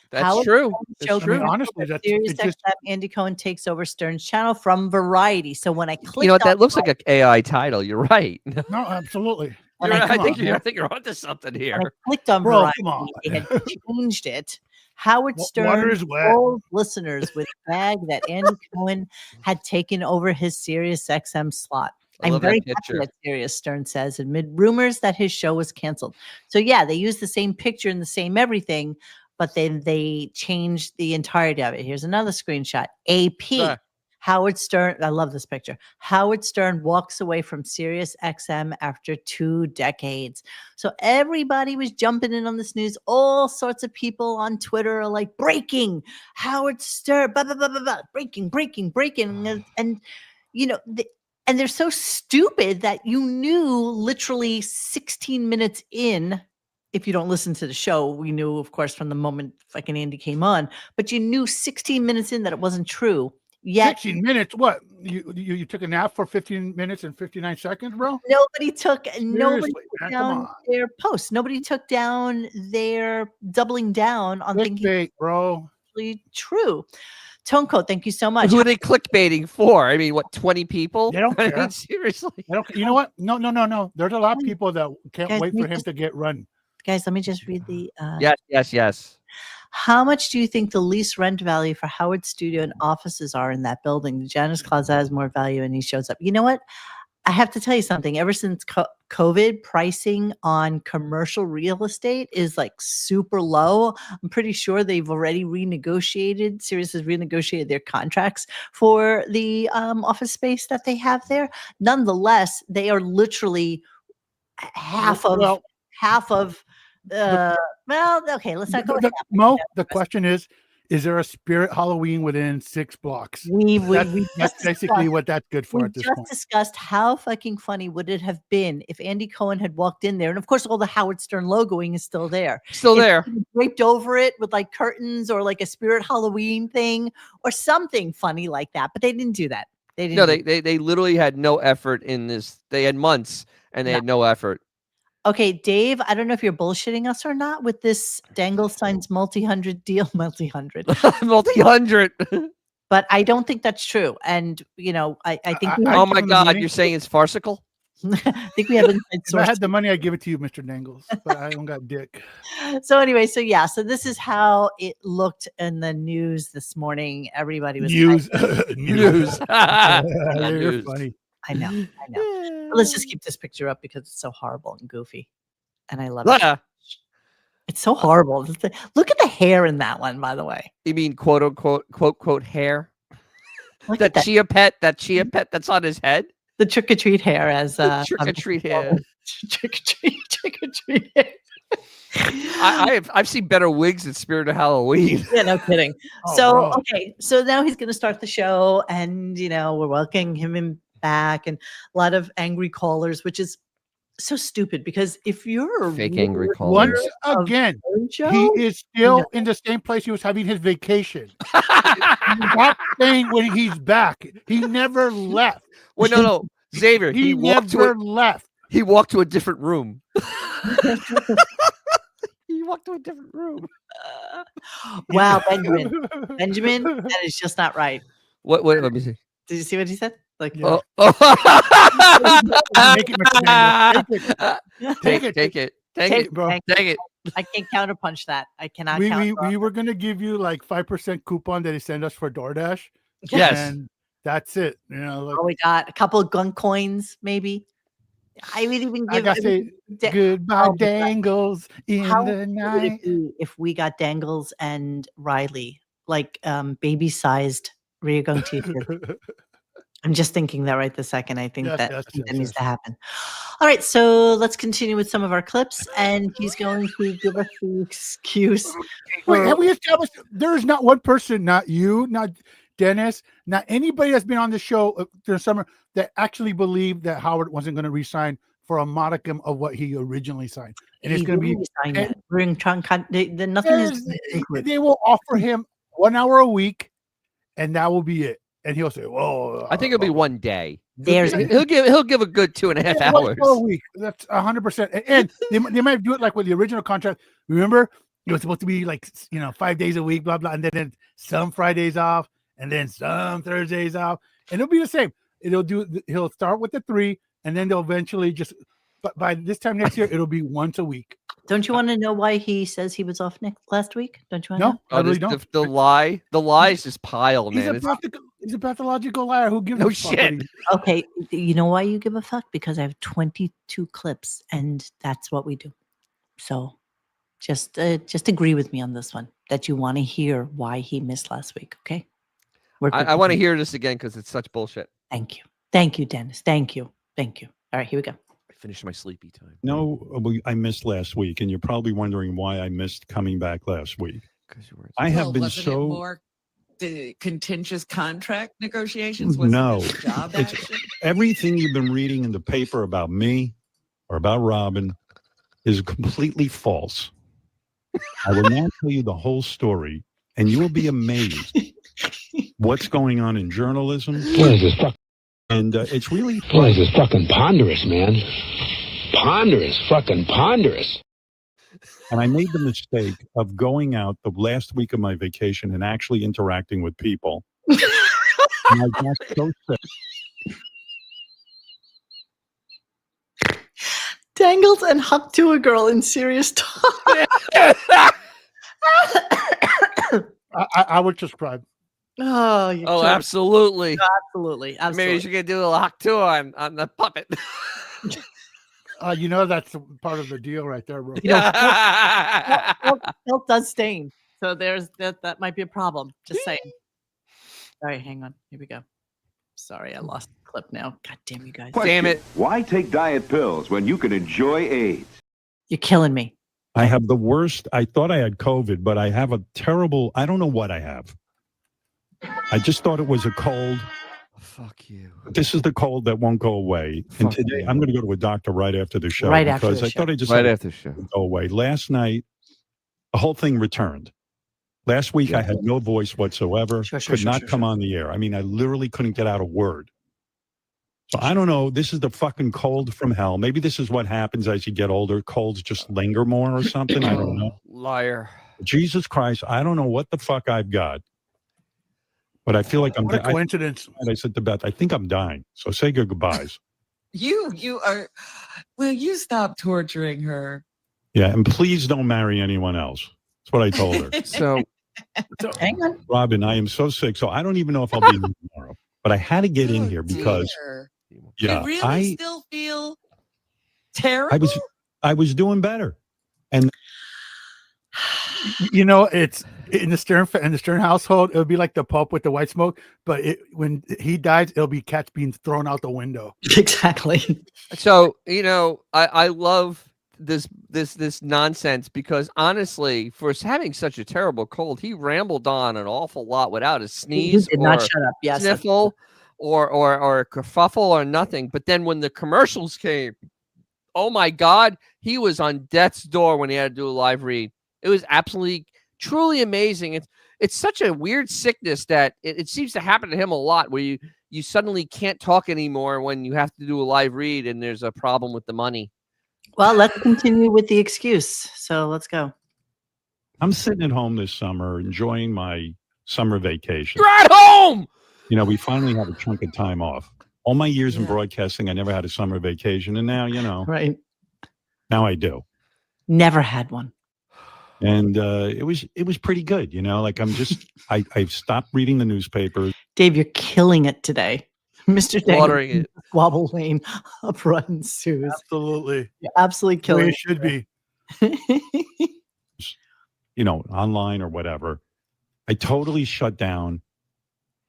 Speaker 2: That's
Speaker 1: Howard
Speaker 2: true.
Speaker 1: Stern
Speaker 2: It's
Speaker 1: show
Speaker 2: true.
Speaker 12: Honestly, that's
Speaker 1: Sirius
Speaker 12: it's just
Speaker 1: XM, Andy Cohen takes over Stern's channel from Variety. So when I clicked,
Speaker 2: You know what? That
Speaker 1: on
Speaker 2: looks like an AI title. You're right.
Speaker 12: no, absolutely.
Speaker 1: when
Speaker 2: You're right. I
Speaker 1: clicked
Speaker 2: think
Speaker 1: on-
Speaker 2: you're onto something
Speaker 1: when
Speaker 2: here.
Speaker 1: I clicked on
Speaker 12: Bro,
Speaker 1: Variety,
Speaker 12: come on.
Speaker 1: they had changed it. Howard
Speaker 12: Water
Speaker 1: Stern
Speaker 12: is wet.
Speaker 1: told listeners with bag that Andy Cohen had taken over his Sirius XM slot.
Speaker 2: I
Speaker 1: I'm
Speaker 2: love that
Speaker 1: very
Speaker 2: picture.
Speaker 1: happy that Sirius, Stern says, amid rumors that his show was canceled. So yeah, they used the same picture and the same everything, but then they changed the entirety of it. Here's another screenshot. AP.
Speaker 2: Ah.
Speaker 1: Howard Stern, I love this picture. Howard Stern walks away from Sirius XM after 2 decades. So everybody was jumping in on this news. All sorts of people on Twitter are like, breaking, Howard Stern, blah, blah, blah, blah, blah, breaking. And you know, and they're so stupid that you knew literally 16 minutes in. If you don't listen to the show, we knew, of course, from the moment fucking Andy came on, but you knew 16 minutes in that it wasn't true. Yet
Speaker 12: 16 minutes. What? You took a nap for 15 minutes and 59 seconds, bro?
Speaker 1: nobody took
Speaker 12: Seriously, man, come
Speaker 1: down
Speaker 12: on.
Speaker 1: their posts. Nobody took down their doubling down on thinking
Speaker 12: Clickbait, bro.
Speaker 1: it's true. Tonko, thank you so much.
Speaker 2: Who are they clickbaiting for? I mean, what, 20 people?
Speaker 12: They don't
Speaker 2: I
Speaker 12: care.
Speaker 2: mean, seriously.
Speaker 12: I don't, you know what? No. There's a lot of people that can't
Speaker 1: Guys,
Speaker 12: wait
Speaker 1: let
Speaker 12: for
Speaker 1: me
Speaker 12: him to get run.
Speaker 1: Guys, let me just read the
Speaker 2: Yes.
Speaker 1: How much do you think the lease rent value for Howard's studio and offices are in that building? The Janus Closet has more value and he shows up. You know what? I have to tell you something. Ever since COVID, pricing on commercial real estate is like super low. I'm pretty sure they've already renegotiated. Sirius has renegotiated their contracts for the office space that they have there. Nonetheless, they are literally half of. Well, okay, let's not go with that.
Speaker 12: Mo, the question is Is there a spirit Halloween within 6 blocks?
Speaker 1: That's
Speaker 12: That's basically what that's good for
Speaker 1: we
Speaker 12: at this
Speaker 1: just
Speaker 12: point.
Speaker 1: discussed how fucking funny would it have been if Andy Cohen had walked in there, and of course all the Howard Stern logoing is still there.
Speaker 2: Still
Speaker 1: If
Speaker 2: there.
Speaker 1: he draped over it with like curtains or like a spirit Halloween thing or something funny like that, but they didn't do that. They didn't.
Speaker 2: No, they literally had no effort in this. They had months and they had no effort.
Speaker 1: Okay, Dave, I don't know if you're bullshitting us or not with this Dangle signs multi-hundred deal, multi-hundred.
Speaker 2: Multi-hundred.
Speaker 1: But I don't think that's true. And, you know, I think
Speaker 2: oh my God, you're saying it's farcical?
Speaker 1: I think we have inside
Speaker 12: If I
Speaker 1: sources.
Speaker 12: had the money, I'd give it to you, Mr. Dangles, but I don't got dick.
Speaker 1: So anyway, so this is how it looked in the news this morning. Everybody was
Speaker 12: News.
Speaker 2: News.
Speaker 12: You're funny.
Speaker 1: I know. But let's just keep this picture up because it's so horrible and goofy. And I love it. It's so horrible. Look at the hair in that one, by the way.
Speaker 2: You mean quote unquote hair?
Speaker 1: Look
Speaker 2: That
Speaker 1: at
Speaker 2: chia pet that's on his head?
Speaker 1: The trick or treat hair as
Speaker 2: Trick or treat hair.
Speaker 1: Trick or treat hair.
Speaker 2: I've seen better wigs in Spirit of Halloween.
Speaker 1: Yeah, no kidding.
Speaker 12: Oh,
Speaker 1: So
Speaker 12: bro.
Speaker 1: okay, so now he's going to start the show, and you know we're welcoming him back, and a lot of angry callers, which is so stupid because if you're a
Speaker 2: Fake angry callers.
Speaker 12: Once again, he is still in the same place he was having his vacation. He's not staying when he's back. He never left.
Speaker 2: Well, no, Xavier.
Speaker 12: He never left.
Speaker 2: He walked to a different room. He walked to a different room.
Speaker 1: Wow, Benjamin, that is just not right.
Speaker 2: What? Let me see.
Speaker 1: Did you see what he said? Like,
Speaker 2: Oh.
Speaker 12: Make it, Mr. Daniels. Take it.
Speaker 2: Take it,
Speaker 12: bro.
Speaker 2: Take it.
Speaker 1: I can't counterpunch that. I cannot.
Speaker 12: We were gonna give you like 5% coupon that he sent us for DoorDash.
Speaker 2: Yes.
Speaker 12: And that's it. You know, like,
Speaker 1: we got a couple of gun coins, maybe. I would even
Speaker 12: I
Speaker 1: give.
Speaker 12: gotta say goodbye, Dangles in
Speaker 1: How
Speaker 12: the
Speaker 1: cool would
Speaker 12: night.
Speaker 1: it be if we got Dangles and Riley, like baby-sized RadioGunk t-shirts? I'm just thinking that right this second. I think that needs to happen. All right, so let's continue with some of our clips, and he's going to give us the excuse.
Speaker 12: Wait, have we established there is not one person, not you, not Dennis, not anybody that's been on the show during summer that actually believed that Howard wasn't going to resign for a modicum of what he originally signed, and it's going to be.
Speaker 1: We're in nothing is.
Speaker 12: They will offer him 1 hour a week, and that will be it. And he'll say, "Whoa!"
Speaker 2: I think it'll be one day.
Speaker 1: He'll
Speaker 2: give a good 2.5 hours.
Speaker 12: A week. That's 100%. And they might do it like with the original contract. Remember, it was supposed to be like 5 days a week, blah blah, and then some Fridays off, and then some Thursdays off, and it'll be the same. He'll start with the 3, and then they'll eventually just. But by this time next year, it'll be once a week.
Speaker 1: Don't you want to know why he says he was off last week? Don't you want to know?
Speaker 12: I really don't.
Speaker 2: The lies just pile, man.
Speaker 12: He's a pathological liar. Who gives
Speaker 2: no
Speaker 12: a fuck?
Speaker 2: shit.
Speaker 1: Okay, you know why you give a fuck? Because I have 22 clips, and that's what we do. So, just agree with me on this one that you want to hear why he missed last week. Okay.
Speaker 2: I want to hear this again because it's such bullshit.
Speaker 1: Thank you, Dennis. Thank you. All right, here we go.
Speaker 2: Finish my sleepy time.
Speaker 13: No, I missed last week, and you're probably wondering why I missed coming back last week. I have been
Speaker 14: wasn't
Speaker 13: so
Speaker 14: it more the contentious contract negotiations. Was
Speaker 13: no,
Speaker 14: it job
Speaker 13: it's
Speaker 14: action?
Speaker 13: everything you've been reading in the paper about me or about Robin is completely false. I will now tell you the whole story, and you will be amazed what's going on in journalism.
Speaker 15: What is this?
Speaker 13: And it's really
Speaker 15: What is this? Fucking ponderous, man. Fucking ponderous.
Speaker 13: And I made the mistake of going out the last week of my vacation and actually interacting with people. And I got so sick.
Speaker 1: Dangles and Huck to a girl in serious talk.
Speaker 12: I would subscribe.
Speaker 1: Oh,
Speaker 2: absolutely.
Speaker 1: Absolutely.
Speaker 2: Maybe you should get do a lock tour on the puppet.
Speaker 12: That's part of the deal right there, bro.
Speaker 1: Felt does stain. So there's that might be a problem. Just saying. All right, hang on. Here we go. Sorry, I lost the clip now. God damn you guys.
Speaker 2: Damn it.
Speaker 16: Why take diet pills when you can enjoy AIDS?
Speaker 1: You're killing me.
Speaker 13: I have the worst. I thought I had COVID, but I have a terrible. I don't know what I have. I just thought it was a cold.
Speaker 2: Fuck you.
Speaker 13: This is the cold that won't go away. And today I'm going to go to a doctor right after the show.
Speaker 1: Right after
Speaker 13: because
Speaker 1: the
Speaker 13: I
Speaker 1: show.
Speaker 13: thought I just
Speaker 2: Right
Speaker 13: had
Speaker 2: after the show.
Speaker 13: to go away. Last night, the whole thing returned. Last week, I had no voice whatsoever. Could not come on the air. I mean, I literally couldn't get out a word. So I don't know. This is the fucking cold from hell. Maybe this is what happens as you get older. Colds just linger more or something. I don't know.
Speaker 2: Liar.
Speaker 13: Jesus Christ. I don't know what the fuck I've got. But I feel like I'm
Speaker 12: What a coincidence.
Speaker 13: I said to Beth, I think I'm dying. So say good goodbyes.
Speaker 14: You are. Will you stop torturing her?
Speaker 13: Yeah. And please don't marry anyone else. That's what I told her.
Speaker 2: So
Speaker 1: hang on.
Speaker 13: Robin, I am so sick. So I don't even know if I'll be in tomorrow. But I had to get in here because
Speaker 14: You really still feel terrible?
Speaker 13: I was doing better. And
Speaker 12: You know, it's in the Stern household, it would be like the Pope with the white smoke, but when he dies, it'll be cats being thrown out the window.
Speaker 1: Exactly.
Speaker 2: So, you know, I love this nonsense because honestly, for having such a terrible cold, he rambled on an awful lot without a sneeze
Speaker 1: did not shut up. Yes,
Speaker 2: sniffle or a kerfuffle or nothing. But then when the commercials came, oh my God, he was on death's door when he had to do a live read. It was absolutely, truly amazing. It's such a weird sickness that it seems to happen to him a lot, where you suddenly can't talk anymore when you have to do a live read and there's a problem with the money.
Speaker 1: Well, let's continue with the excuse. So let's go.
Speaker 13: I'm sitting at home this summer enjoying my summer vacation.
Speaker 2: You're at home!
Speaker 13: You know, we finally had a chunk of time off. All my years in broadcasting, I never had a summer vacation. And now, you know,
Speaker 1: right
Speaker 13: now I do.
Speaker 1: Never had one.
Speaker 13: And it was pretty good. You know, like I've stopped reading the newspaper.
Speaker 1: Dave, you're killing it today. Mr.
Speaker 2: Slaughtering it.
Speaker 1: Squabble Lane upright ensues.
Speaker 12: Absolutely.
Speaker 1: You're absolutely killing
Speaker 12: it. Should be.
Speaker 13: You know, online or whatever. I totally shut down.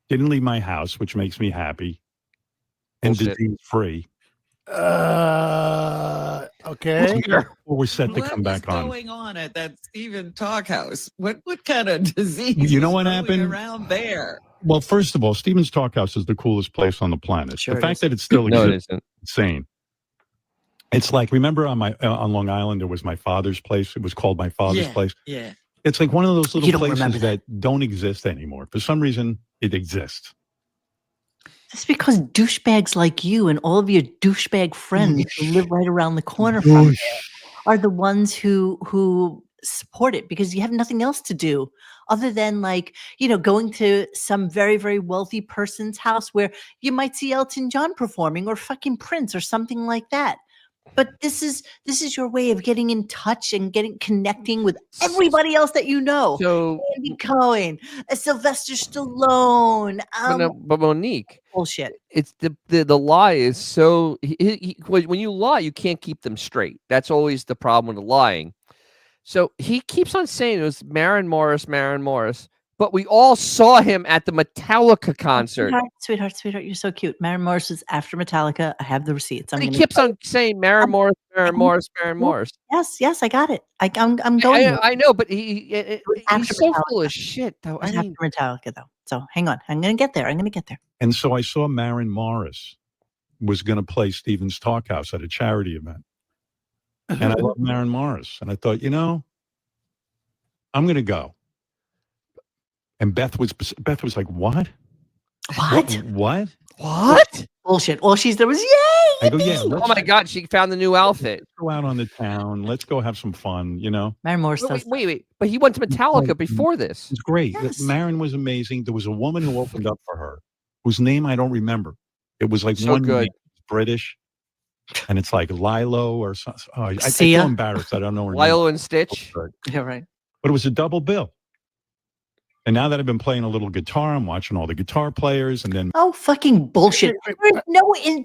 Speaker 13: Didn't leave my house, which makes me happy. And disease free.
Speaker 12: Okay.
Speaker 13: We're set to come back on.
Speaker 14: What's going on at that Stephen Talk House? What kind of disease?
Speaker 13: You know
Speaker 14: was
Speaker 13: what
Speaker 14: going
Speaker 13: happened
Speaker 14: around there?
Speaker 13: Well, first of all, Stephen's Talk House is the coolest place on the planet.
Speaker 2: Sure
Speaker 13: the
Speaker 2: it
Speaker 13: fact
Speaker 2: is.
Speaker 13: that it still
Speaker 2: No, it
Speaker 13: exists,
Speaker 2: isn't.
Speaker 13: insane. It's like, remember on Long Island, there was my father's place. It was called my father's place.
Speaker 14: Yeah.
Speaker 13: It's like one of those little
Speaker 1: don't remember
Speaker 13: places that don't exist anymore. For some reason, it exists.
Speaker 1: That's because douchebags like you and all of your douchebag friends who live right around the corner from you are the ones who support it, because you have nothing else to do other than, like, you know, going to some very, very wealthy person's house where you might see Elton John performing or fucking Prince or something like that. But this is your way of getting in touch and connecting with everybody else that you know.
Speaker 2: So
Speaker 1: Andy Cohen, Sylvester Stallone.
Speaker 2: but Monique,
Speaker 1: bullshit.
Speaker 2: It's the lie is so when you lie, you can't keep them straight. That's always the problem with the lying. So he keeps on saying it was Maren Morris, but we all saw him at the Metallica concert.
Speaker 1: Sweetheart, you're so cute. Maren Morris was after Metallica. I have the receipts.
Speaker 2: He keeps on saying Maren Morris.
Speaker 1: Yes, I got it. I'm going.
Speaker 2: I know, but he's so full of shit, though.
Speaker 1: I mean, after Metallica, though. So hang on. I'm going to get there.
Speaker 13: And so I saw Maren Morris was going to play Stephen's Talk House at a charity event. And I love Maren Morris. And I thought, you know, I'm going to go. And Beth was like, what? What?
Speaker 1: Bullshit. All there was, yay!
Speaker 13: I go, yeah.
Speaker 2: Oh my God, she found the new outfit.
Speaker 13: Let's go out on the town. Let's go have some fun, you know?
Speaker 1: Maren Morris
Speaker 2: wait. But he went to Metallica before this.
Speaker 13: It's great.
Speaker 1: Yes.
Speaker 13: Maren was amazing. There was a woman who opened up for her, whose name I don't remember. It was like
Speaker 2: So
Speaker 13: one
Speaker 2: good.
Speaker 13: name, British. And it's like Lilo or something. Oh, I feel
Speaker 1: Sia?
Speaker 13: embarrassed. I don't know her name.
Speaker 2: Lilo and Stitch.
Speaker 1: Yeah, right.
Speaker 13: But it was a double bill. And now that I've been playing a little guitar, I'm watching all the guitar players, and then
Speaker 1: Oh, fucking bullshit.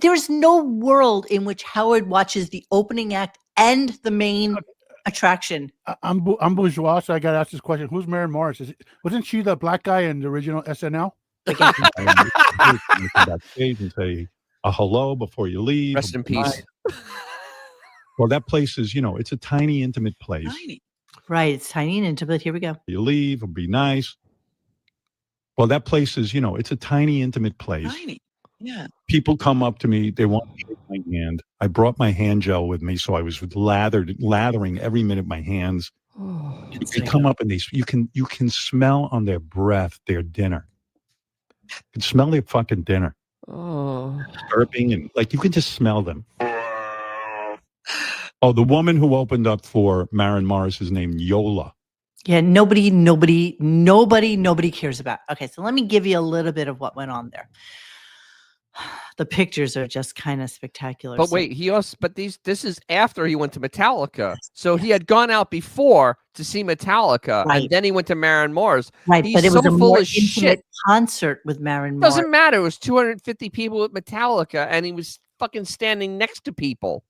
Speaker 1: There's no world in which Howard watches the opening act and the main attraction.
Speaker 12: I'm bourgeois, so I got to ask this question. Who's Maren Morris? Wasn't she the black guy in the original SNL?
Speaker 13: backstage and say a hello before you leave.
Speaker 2: Rest in peace.
Speaker 13: Well, that place is, it's a tiny, intimate place.
Speaker 1: Right. It's tiny and intimate. Here we go.
Speaker 13: You leave, it'll be nice. Well, that place is, it's a tiny, intimate place.
Speaker 14: Yeah.
Speaker 13: People come up to me. They want to shake my hand. I brought my hand gel with me, so I was lathering every minute my hands. They come up and you can smell on their breath their dinner. You can smell their fucking dinner.
Speaker 2: Oh.
Speaker 13: Burping and you can just smell them. Oh, the woman who opened up for Maren Morris is named Yola.
Speaker 1: Yeah, nobody cares about. Okay, so let me give you a little bit of what went on there. The pictures are just kind of spectacular.
Speaker 2: But wait, this is after he went to Metallica. So he had gone out before to see Metallica, and then he went to Maren Morris.
Speaker 1: Right,
Speaker 2: He's
Speaker 1: but it was
Speaker 2: so
Speaker 1: a
Speaker 2: full
Speaker 1: more
Speaker 2: of
Speaker 1: intimate
Speaker 2: shit.
Speaker 1: concert with Maren Morris.
Speaker 2: Doesn't matter. It was 250 people at Metallica, and he was fucking standing next to people.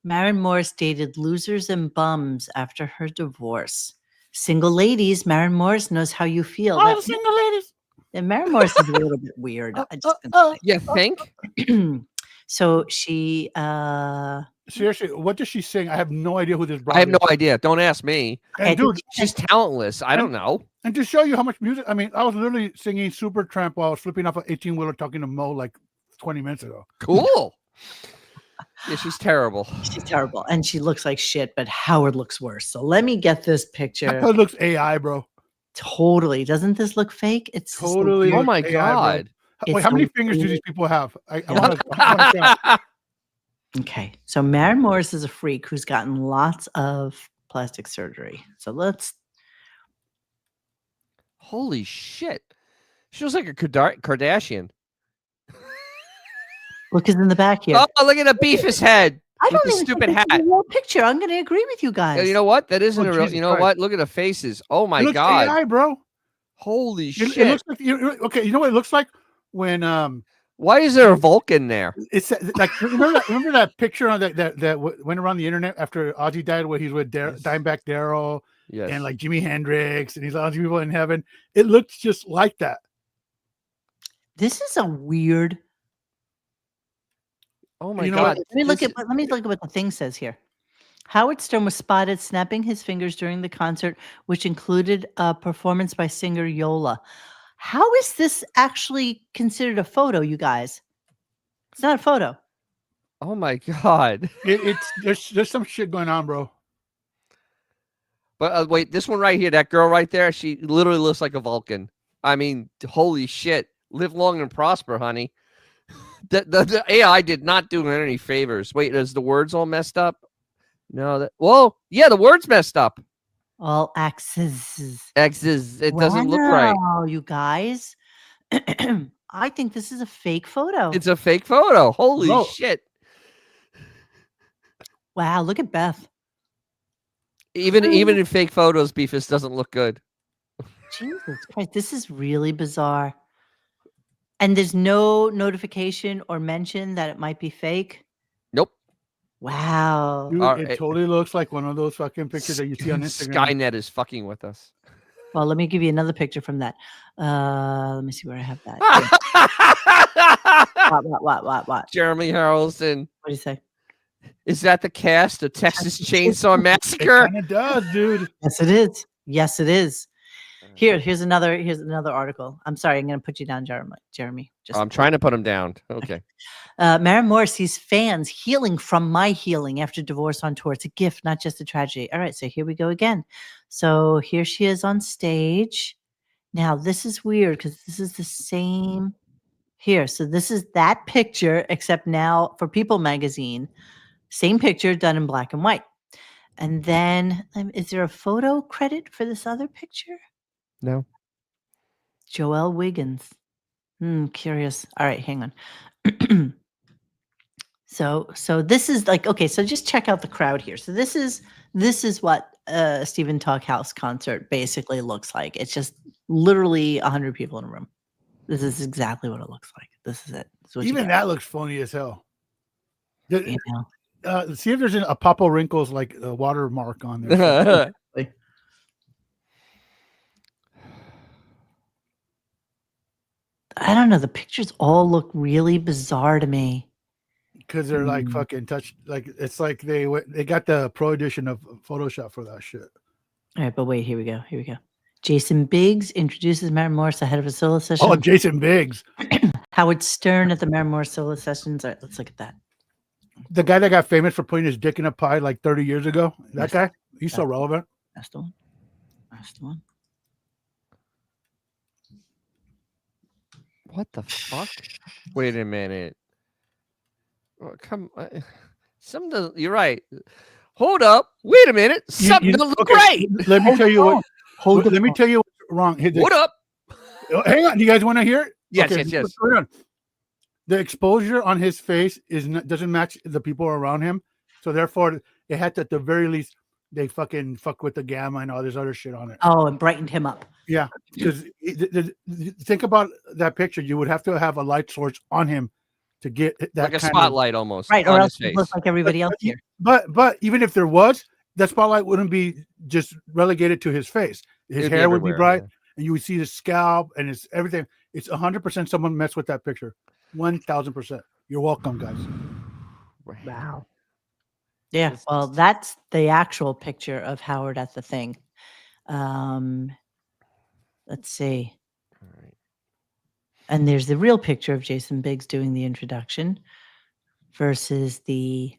Speaker 1: Maren Morris dated losers and bums after her divorce. Single ladies, Maren Morris knows how you feel.
Speaker 12: All the single ladies.
Speaker 1: And Maren Morris is a little bit weird.
Speaker 2: You think?
Speaker 1: So she
Speaker 12: seriously, what does she sing? I have no idea who this broad
Speaker 2: I have no
Speaker 12: is.
Speaker 2: idea. Don't ask me.
Speaker 12: And dude,
Speaker 2: she's talentless. I don't know.
Speaker 12: And to show you how much music, I mean, I was literally singing Supertramp while I was flipping off an 18-wheeler talking to Mo like 20 minutes ago.
Speaker 2: Cool. Yeah, she's terrible.
Speaker 1: She's terrible. And she looks like shit, but Howard looks worse. So let me get this picture.
Speaker 12: That looks AI, bro.
Speaker 1: Totally. Doesn't this look fake? It's
Speaker 12: Totally.
Speaker 2: Oh my
Speaker 12: AI,
Speaker 2: God.
Speaker 12: Wait, how many fingers do these people have? I want to count.
Speaker 1: Okay. So Maren Morris is a freak who's gotten lots of plastic surgery. So let's.
Speaker 2: Holy shit. She looks like a Kardashian.
Speaker 1: Look who's in the back here.
Speaker 2: Oh, look at the beefus head.
Speaker 1: I
Speaker 2: with
Speaker 1: don't
Speaker 2: the
Speaker 1: even
Speaker 2: stupid
Speaker 1: think
Speaker 2: hat.
Speaker 1: this is a real picture. I'm going to agree with you guys.
Speaker 2: Yeah, you know what? That isn't a real.
Speaker 12: Jesus
Speaker 2: You know
Speaker 12: Christ.
Speaker 2: what? Look at the faces. Oh my
Speaker 12: It looks
Speaker 2: God.
Speaker 12: AI, bro.
Speaker 2: Holy shit.
Speaker 12: It looks like okay. You know what it looks like when
Speaker 2: Why is there a Vulcan there?
Speaker 12: it's like remember that picture on that went around the internet after Ozzy died, where he's with Dimebag Darrell and like Jimi Hendrix, and he's all these people in heaven. It looks just like that.
Speaker 1: This is a weird.
Speaker 2: Oh my
Speaker 12: You know
Speaker 2: God.
Speaker 12: what?
Speaker 1: Let me look at what the thing says here. Howard Stern was spotted snapping his fingers during the concert, which included a performance by singer Yola. How is this actually considered a photo, you guys? It's not a photo.
Speaker 2: Oh my God.
Speaker 12: There's some shit going on, bro.
Speaker 2: But wait, this one right here, that girl right there, she literally looks like a Vulcan. I mean, holy shit. Live long and prosper, honey. The AI did not do her any favors. Wait, is the words all messed up? No, yeah, the word's messed up.
Speaker 1: All axes.
Speaker 2: It doesn't look right.
Speaker 1: Wow, you guys. I think this is a fake photo.
Speaker 2: It's a fake photo. Holy shit.
Speaker 1: Wow, look at Beth.
Speaker 2: Even in fake photos, Beefus doesn't look good.
Speaker 1: Jesus Christ, this is really bizarre. And there's no notification or mention that it might be fake.
Speaker 2: Nope.
Speaker 1: Wow.
Speaker 12: Dude, it totally looks like one of those fucking pictures that you see on Instagram.
Speaker 2: Skynet is fucking with us.
Speaker 1: Well, let me give you another picture from that. Let me see where I have that. What?
Speaker 2: Jeremy Harrelson.
Speaker 1: What do you say?
Speaker 2: Is that the cast of Texas Chainsaw Massacre?
Speaker 12: It kind of does, dude.
Speaker 1: Yes, it is. Yes, it is. Here's another article. I'm sorry, I'm going to put you down, Jeremy.
Speaker 2: I'm trying to put him down. Okay.
Speaker 1: Maren Morris sees fans healing from my healing after divorce on tour. It's a gift, not just a tragedy. All right, so here we go again. So here she is on stage. Now, this is weird because this is the same here. So this is that picture, except now for People magazine. Same picture done in black and white. And then, is there a photo credit for this other picture?
Speaker 2: No.
Speaker 1: Joelle Wiggins. Curious. All right, hang on. So this is like, okay, so just check out the crowd here. So this is what a Stephen Talkhouse concert basically looks like. It's just literally 100 people in a room. This is exactly what it looks like. This is it.
Speaker 12: Even that looks phony as hell.
Speaker 1: You know?
Speaker 12: See if there's a Papa Wrinkles like a watermark on there.
Speaker 1: I don't know. The pictures all look really bizarre to me.
Speaker 12: because they're like fucking touch. Like it's like they got the pro edition of Photoshop for that shit.
Speaker 1: All right, but wait, here we go. Jason Biggs introduces Maren Morris ahead of a solo session.
Speaker 12: Oh, Jason Biggs.
Speaker 1: Howard Stern at the Maren Morris solo sessions. All right, let's look at that.
Speaker 12: The guy that got famous for putting his dick in a pie like 30 years ago. That guy? He's so relevant.
Speaker 1: That's the one.
Speaker 2: What the fuck? Wait a minute. Oh, come on. Something doesn't. You're right. Hold up. Wait a minute. Something doesn't look right.
Speaker 12: Let me tell you what. Let me tell you what's wrong.
Speaker 2: What up?
Speaker 12: Hang on. Do you guys want to hear it?
Speaker 2: Yes,
Speaker 12: Okay,
Speaker 2: yes.
Speaker 12: hold on. The exposure on his face doesn't match the people around him, so therefore it had to, at the very least, they fucking fuck with the gamma and all this other shit on it.
Speaker 1: Oh, and brightened him up.
Speaker 12: Yeah, because think about that picture. You would have to have a light source on him to get that
Speaker 2: Like a
Speaker 12: kind
Speaker 2: spotlight almost.
Speaker 1: Right,
Speaker 2: on
Speaker 1: or
Speaker 2: his
Speaker 1: else he
Speaker 2: face.
Speaker 1: looks like everybody else here.
Speaker 12: But even if there was, that spotlight wouldn't be just relegated to his face. His
Speaker 2: It'd be
Speaker 12: hair would be
Speaker 2: everywhere,
Speaker 12: bright,
Speaker 2: yeah.
Speaker 12: and you would see the scalp and it's everything. It's 100% someone messed with that picture. 1,000%. You're welcome, guys.
Speaker 1: Wow. Yeah, well, that's the actual picture of Howard at the thing. Let's see. And there's the real picture of Jason Biggs doing the introduction versus the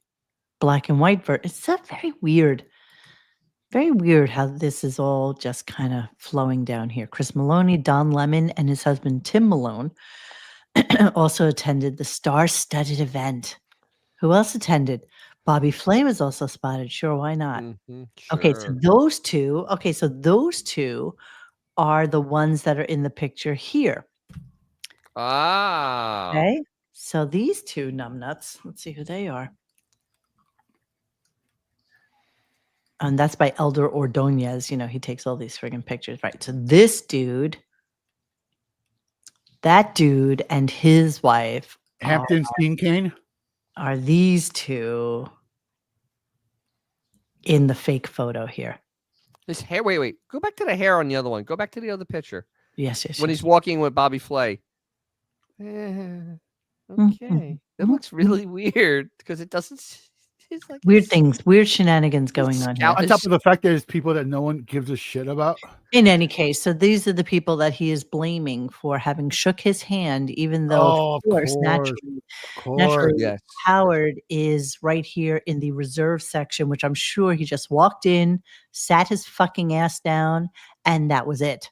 Speaker 1: black and white version. It's so very weird how this is all just kind of flowing down here. Chris Maloney, Don Lemon, and his husband Tim Malone also attended the star-studded event. Who else attended? Bobby Flay was also spotted. Sure, why not? Okay, so those two. Are the ones that are in the picture here.
Speaker 2: Ah.
Speaker 1: Okay, so these two numbnuts. Let's see who they are. And that's by Elder Ordonez. You know, he takes all these friggin' pictures, right? So this dude, that dude, and his wife,
Speaker 12: Hampton Steen Kane,
Speaker 1: are these two in the fake photo here.
Speaker 2: His hair. Wait. Go back to the hair on the other one. Go back to the other picture.
Speaker 1: Yes.
Speaker 2: When he's walking with Bobby Flay. Okay. That looks really weird because it doesn't. It's like
Speaker 1: Weird things, weird shenanigans going on here.
Speaker 12: on top of the fact that there's people that no one gives a shit about.
Speaker 1: In any case, so these are the people that he is blaming for having shook his hand, even though, of course, naturally,
Speaker 2: yes.
Speaker 1: Howard is right here in the reserve section, which I'm sure he just walked in, sat his fucking ass down, and that was it,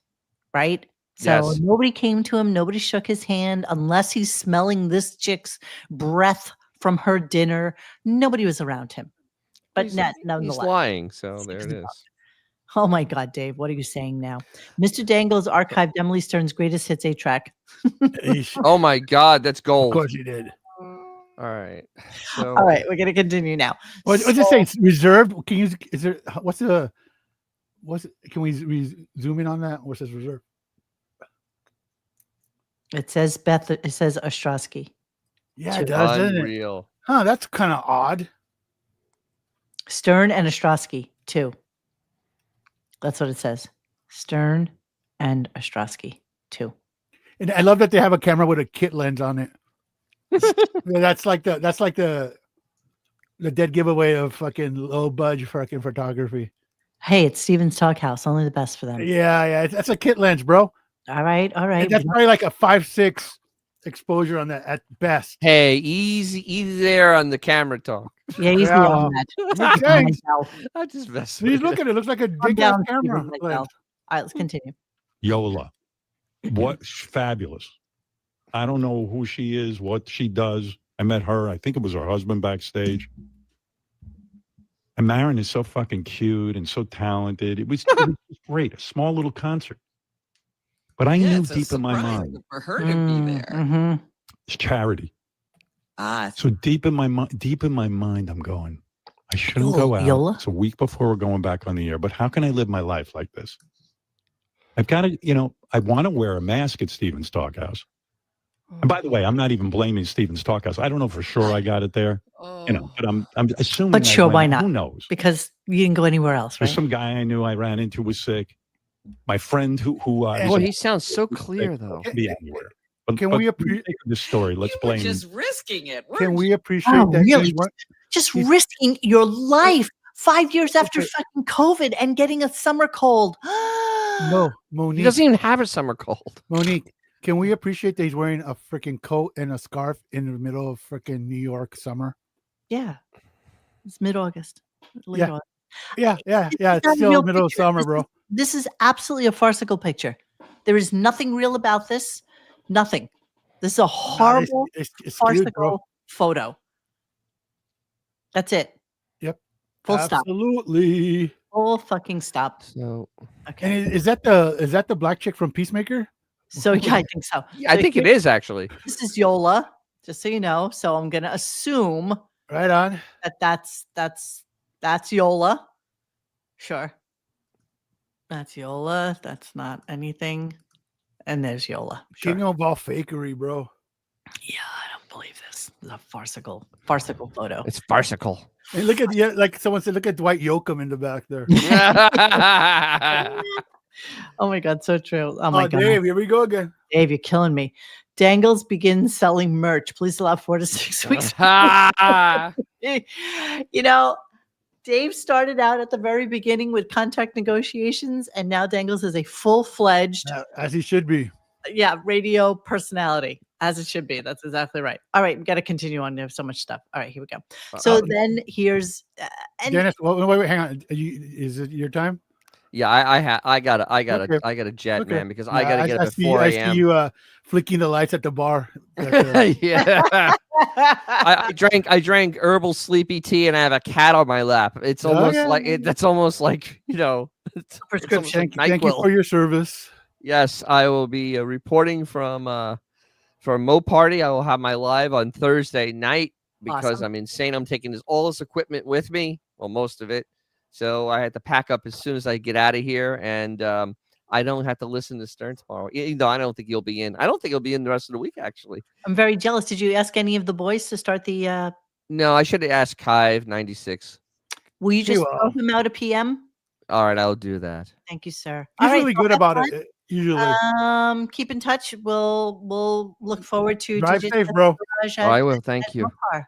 Speaker 1: right? So
Speaker 2: Yes.
Speaker 1: nobody came to him, nobody shook his hand, unless he's smelling this chick's breath from her dinner. Nobody was around him. But nonetheless.
Speaker 2: He's lying, so there it is.
Speaker 1: Oh my God, Dave, what are you saying now? Mr. Dangles archived Emily Stern's greatest hits 8-track.
Speaker 2: Oh my God, that's gold.
Speaker 12: Of course he did.
Speaker 2: All right. So,
Speaker 1: All right, we're gonna continue now.
Speaker 12: What does it say? It's reserved. Can you? Is there? What's the? Can we zoom in on that? What says reserved?
Speaker 1: It says Beth. It says Ostrowski.
Speaker 12: Yeah, it does, doesn't it?
Speaker 2: Unreal.
Speaker 12: Huh? That's kind of odd.
Speaker 1: Stern and Ostrowski, too. That's what it says. Stern and Ostrowski, too.
Speaker 12: And I love that they have a camera with a kit lens on it. Yeah, that's like the dead giveaway of fucking low budget fucking photography.
Speaker 1: Hey, it's Steven's Talk House. Only the best for them.
Speaker 12: Yeah, that's a kit lens, bro.
Speaker 1: All right.
Speaker 12: And that's probably like a 5.6 exposure on that at best.
Speaker 2: Hey, easy there on the camera talk.
Speaker 1: Yeah, easy on that.
Speaker 12: Thanks.
Speaker 2: I just messed
Speaker 12: Please
Speaker 2: with
Speaker 12: look
Speaker 2: it.
Speaker 12: at it. It looks like a
Speaker 1: Calm
Speaker 12: big ass
Speaker 1: down,
Speaker 12: camera.
Speaker 1: Steven, like, all right, let's continue.
Speaker 13: Yola. What fabulous. I don't know who she is, what she does. I met her. I think it was her husband backstage. And Maren is so fucking cute and so talented. It was great. A small little concert. But I knew
Speaker 14: it's a
Speaker 13: deep in my
Speaker 14: surprise
Speaker 13: mind,
Speaker 14: for her to be there.
Speaker 1: Mm-hmm.
Speaker 13: it's charity.
Speaker 14: Ah,
Speaker 13: So deep in my mind, I'm going, I shouldn't go out.
Speaker 1: Yola?
Speaker 13: It's a week before we're going back on the air, but how can I live my life like this? I've got to, I want to wear a mask at Stephen's Talkhouse. And by the way, I'm not even blaming Stephen's Talkhouse. I don't know for sure I got it there, but I'm assuming.
Speaker 1: But
Speaker 13: I
Speaker 1: sure,
Speaker 13: went.
Speaker 1: why not?
Speaker 13: Who knows?
Speaker 1: Because you didn't go anywhere else,
Speaker 13: There's
Speaker 1: right?
Speaker 13: some guy I knew I ran into was sick. My friend who
Speaker 2: Boy, he sounds so clear though.
Speaker 13: be anywhere. But,
Speaker 12: Can
Speaker 13: but
Speaker 12: we
Speaker 13: for the sake of this story, let's
Speaker 14: We're
Speaker 13: blame.
Speaker 14: just risking it.
Speaker 12: Can we
Speaker 1: Oh,
Speaker 12: appreciate that?
Speaker 1: really?
Speaker 12: he's-
Speaker 1: Just
Speaker 12: he's-
Speaker 1: risking your life 5 years after
Speaker 12: Okay.
Speaker 1: fucking COVID and getting a summer cold.
Speaker 12: No,
Speaker 2: He
Speaker 12: Monique.
Speaker 2: doesn't even have a summer cold.
Speaker 12: Monique, can we appreciate that he's wearing a freaking coat and a scarf in the middle of freaking New York summer?
Speaker 1: Yeah. It's mid-August. Late
Speaker 12: Yeah.
Speaker 1: August.
Speaker 12: Yeah.
Speaker 1: This
Speaker 12: It's
Speaker 1: is not a
Speaker 12: still
Speaker 1: real
Speaker 12: middle of
Speaker 1: picture.
Speaker 12: summer, bro.
Speaker 1: This is absolutely a farcical picture. There is nothing real about this. Nothing. This is a horrible,
Speaker 12: It's cute,
Speaker 1: farcical
Speaker 12: bro.
Speaker 1: photo. That's it.
Speaker 12: Yep.
Speaker 1: Full stop.
Speaker 12: Absolutely.
Speaker 1: Full fucking stop.
Speaker 2: So,
Speaker 1: Okay.
Speaker 12: And is that the black chick from Peacemaker?
Speaker 1: So yeah, I think so.
Speaker 2: yeah, I
Speaker 1: So
Speaker 2: think it
Speaker 1: here-
Speaker 2: is actually.
Speaker 1: This is Yola, just so you know. So I'm gonna assume
Speaker 12: Right on.
Speaker 1: that's Yola. Sure. That's Yola. That's not anything. And there's Yola. Sure.
Speaker 12: King of all fakery, bro.
Speaker 1: Yeah, I don't believe this. This is a farcical photo.
Speaker 2: It's farcical.
Speaker 12: And look at like someone said, look at Dwight Yoakam in the back there.
Speaker 1: Oh my god, so true. Oh my god.
Speaker 12: Dave, here we go again.
Speaker 1: Dave, you're killing me. Dangles begins selling merch. Please allow 4 to 6 weeks. You know, Dave started out at the very beginning with contract negotiations, and now Dangles is a full-fledged,
Speaker 12: As he should be.
Speaker 1: radio personality, as it should be. That's exactly right. All right, we got to continue on. There's so much stuff. All right, here we go. So then here's and
Speaker 12: Dennis, wait, hang on. Is it your time?
Speaker 2: Yeah, I got a jet,
Speaker 12: Okay.
Speaker 2: man, because I got to get up at 4
Speaker 12: I
Speaker 2: a.m.
Speaker 12: see you flicking the lights at the bar.
Speaker 2: Yeah. I drank herbal sleepy tea and I have a cat on my lap. It's almost that's almost like, it's
Speaker 1: prescription.
Speaker 12: Thank you for your service.
Speaker 2: Yes, I will be reporting from Mo Party. I will have my live on Thursday night because
Speaker 1: Awesome.
Speaker 2: I'm insane. I'm taking all this equipment with me, well, most of it. So I had to pack up as soon as I get out of here, and I don't have to listen to Stern tomorrow. Even though I don't think you'll be in. I don't think you'll be in the rest of the week, actually.
Speaker 1: I'm very jealous. Did you ask any of the boys to start the
Speaker 2: No, I should have asked Kive 96.
Speaker 1: will you just throw him out a PM?
Speaker 2: All right, I'll do that.
Speaker 1: Thank you, sir.
Speaker 12: He's
Speaker 1: All right,
Speaker 12: really
Speaker 1: well,
Speaker 12: good
Speaker 1: have
Speaker 12: about
Speaker 1: fun.
Speaker 12: it. Usually.
Speaker 1: Keep in touch. We'll look forward to
Speaker 12: Drive
Speaker 1: Gigi's
Speaker 12: safe, bro.
Speaker 1: garage
Speaker 2: Oh, I
Speaker 1: at-
Speaker 2: will. Thank
Speaker 1: at
Speaker 2: you.
Speaker 1: Mokar. All right,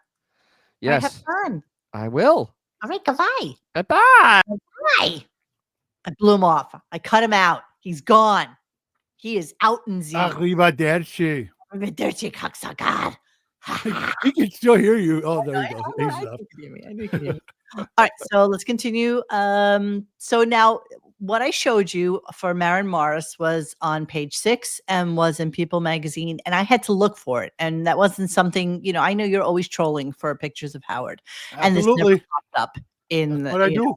Speaker 2: Yes,
Speaker 1: have fun.
Speaker 2: I will.
Speaker 1: All right, goodbye.
Speaker 2: Bye-bye.
Speaker 1: Bye. I blew him off. I cut him out. He's gone. He is out in Z.
Speaker 12: Arrivederci.
Speaker 1: Dirty cocksucker.
Speaker 12: He can still hear you. Oh, there you go.
Speaker 1: I knew you could hear me. I knew you could hear me. All right, so let's continue. So now what I showed you for Maren Morris was on page 6 and was in People magazine, and I had to look for it. And that wasn't something, I know you're always trolling for pictures of Howard. And this never
Speaker 12: Absolutely.
Speaker 1: popped up in
Speaker 12: What I do.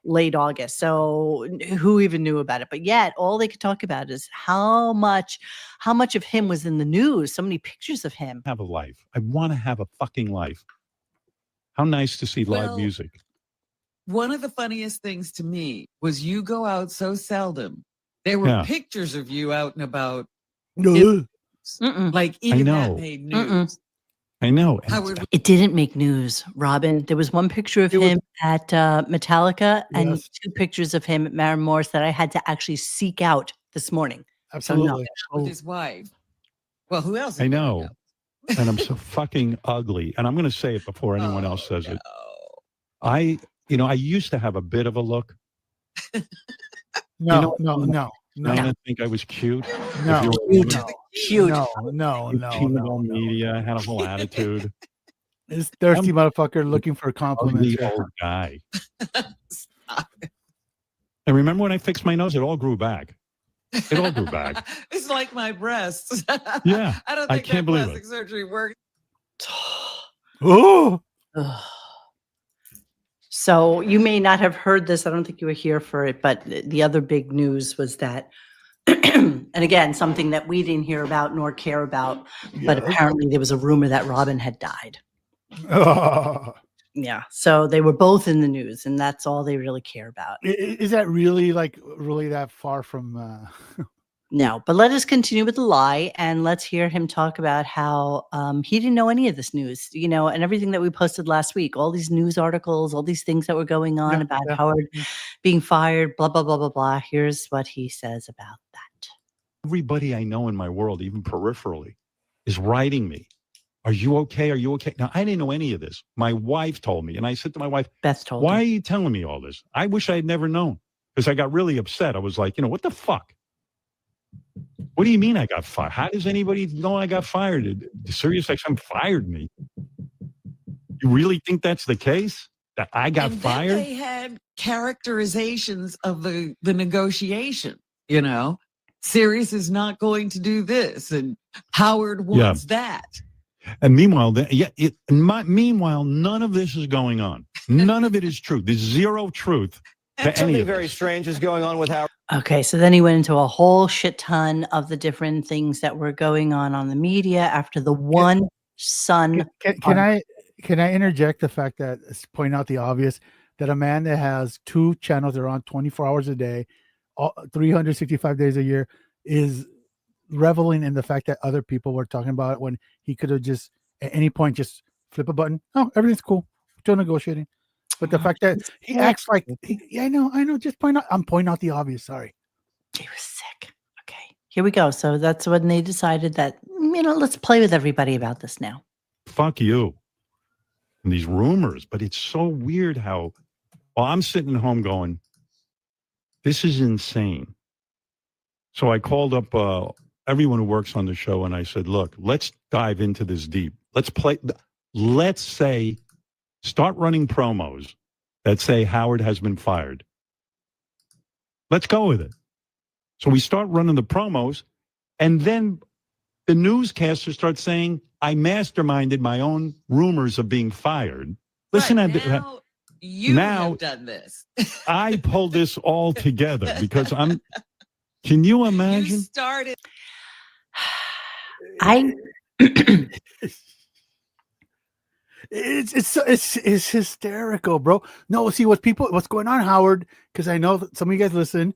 Speaker 1: late August. So who even knew about it? But yet all they could talk about is how much of him was in the news, so many pictures of him.
Speaker 13: Have a life. I want to have a fucking life. How nice to see live
Speaker 14: Well,
Speaker 13: music.
Speaker 14: One of the funniest things to me was you go out so seldom. There were
Speaker 13: Yeah.
Speaker 14: pictures of you out and about.
Speaker 12: No.
Speaker 14: Like even
Speaker 13: know.
Speaker 14: that made news.
Speaker 13: I know. And
Speaker 14: Howard,
Speaker 1: It didn't make news, Robin. There was one picture of him at Metallica and
Speaker 12: Yes.
Speaker 1: 2 pictures of him at Maren Morris that I had to actually seek out this morning.
Speaker 12: Absolutely.
Speaker 14: with his wife. Well, who else?
Speaker 13: I know. And I'm so fucking ugly. And I'm going to say it before anyone else says it. I used to have a bit of a look.
Speaker 12: No.
Speaker 13: I think I was cute.
Speaker 12: No.
Speaker 13: If you were a
Speaker 1: Cute.
Speaker 13: woman,
Speaker 1: Cute.
Speaker 12: No.
Speaker 13: king of all media, had a whole attitude.
Speaker 12: This thirsty motherfucker looking for compliments.
Speaker 13: Ugly old guy. And remember when I fixed my nose? It all grew back. It all grew back.
Speaker 14: It's like my breasts.
Speaker 13: Yeah,
Speaker 14: I don't
Speaker 13: I
Speaker 14: think
Speaker 13: can't
Speaker 14: that
Speaker 13: believe
Speaker 14: plastic surgery worked.
Speaker 12: Oh.
Speaker 1: Ugh. So you may not have heard this. I don't think you were here for it, but the other big news was that, and again, something that we didn't hear about nor care about, but apparently there was a rumor that Robin had died.
Speaker 12: Oh.
Speaker 1: Yeah. So they were both in the news, and that's all they really care about.
Speaker 12: Is that really that far from
Speaker 1: No, but let us continue with the lie, and let's hear him talk about how he didn't know any of this news, and everything that we posted last week, all these news articles, all these things that were going on about Howard being fired, blah, blah, blah, blah, blah. Here's what he says about that.
Speaker 13: Everybody I know in my world, even peripherally, is writing me. Are you okay? Are you okay? Now, I didn't know any of this. My wife told me. And I said to my wife,
Speaker 1: Beth told
Speaker 13: why
Speaker 1: me.
Speaker 13: are you telling me all this? I wish I had never known, because I got really upset. I was like, what the fuck? What do you mean I got fired? How does anybody know I got fired? Sirius XM fired me. You really think that's the case? That I got
Speaker 14: and
Speaker 13: fired?
Speaker 14: Then they had characterizations of the negotiation, Sirius is not going to do this, and Howard wants that.
Speaker 13: And meanwhile, meanwhile, none of this is going on. None of it is true. There's zero truth to any
Speaker 16: Something
Speaker 13: of
Speaker 16: very
Speaker 13: this.
Speaker 16: strange is going on with Howard.
Speaker 1: Okay, so then he went into a whole shit ton of the different things that were going on the media after the one son.
Speaker 12: Can I interject the fact that point out the obvious, that a man that has 2 channels that are on 24 hours a day, 365 days a year, is reveling in the fact that other people were talking about it when he could have just at any point just flip a button. Oh, everything's cool. Still negotiating. But the fact that he acts like, I know. Just I'm pointing out the obvious. Sorry.
Speaker 1: He was sick. Okay, here we go. So that's when they decided that, let's play with everybody about this now.
Speaker 13: Fuck you. And these rumors, but it's so weird how, I'm sitting at home going, this is insane. So I called up everyone who works on the show and I said, look, let's dive into this deep. Let's say, start running promos that say Howard has been fired. Let's go with it. So we start running the promos, and then the newscaster starts saying, I masterminded my own rumors of being fired. Listen,
Speaker 14: now you have done this.
Speaker 13: I pulled this all together because can you imagine?
Speaker 14: You started.
Speaker 12: It's hysterical, bro. No, see what's going on, Howard, because I know that some of you guys listen.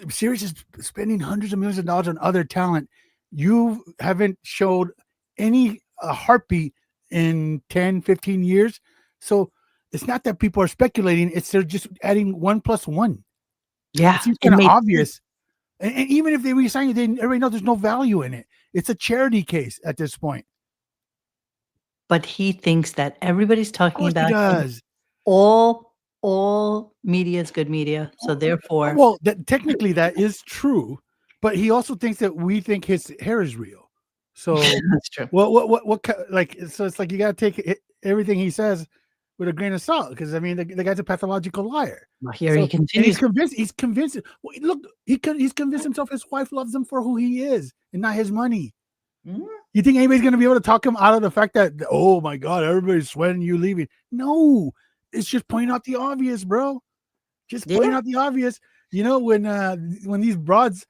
Speaker 12: Sirius is spending hundreds of millions of dollars on other talent. You haven't showed any heartbeat in 10, 15 years. So it's not that people are speculating, it's they're just adding 1 + 1.
Speaker 1: Yeah.
Speaker 12: It seems kind of obvious. And even if they resign you, everybody knows there's no value in it. It's a charity case at this point.
Speaker 1: But he thinks that everybody's talking about
Speaker 12: him.
Speaker 1: All media is good media. So therefore,
Speaker 12: well, technically that is true, but he also thinks that we think his hair is real. So
Speaker 1: that's true.
Speaker 12: What so it's like you got to take everything he says with a grain of salt, because the guy's a pathological liar.
Speaker 1: Well, here he continues.
Speaker 12: He's convinced. Look, he's convinced himself his wife loves him for who he is and not his money. You think anybody's going to be able to talk him out of the fact that, oh my God, everybody's sweating you leaving? No, it's just pointing out the obvious, bro. Just pointing out the obvious. When these broads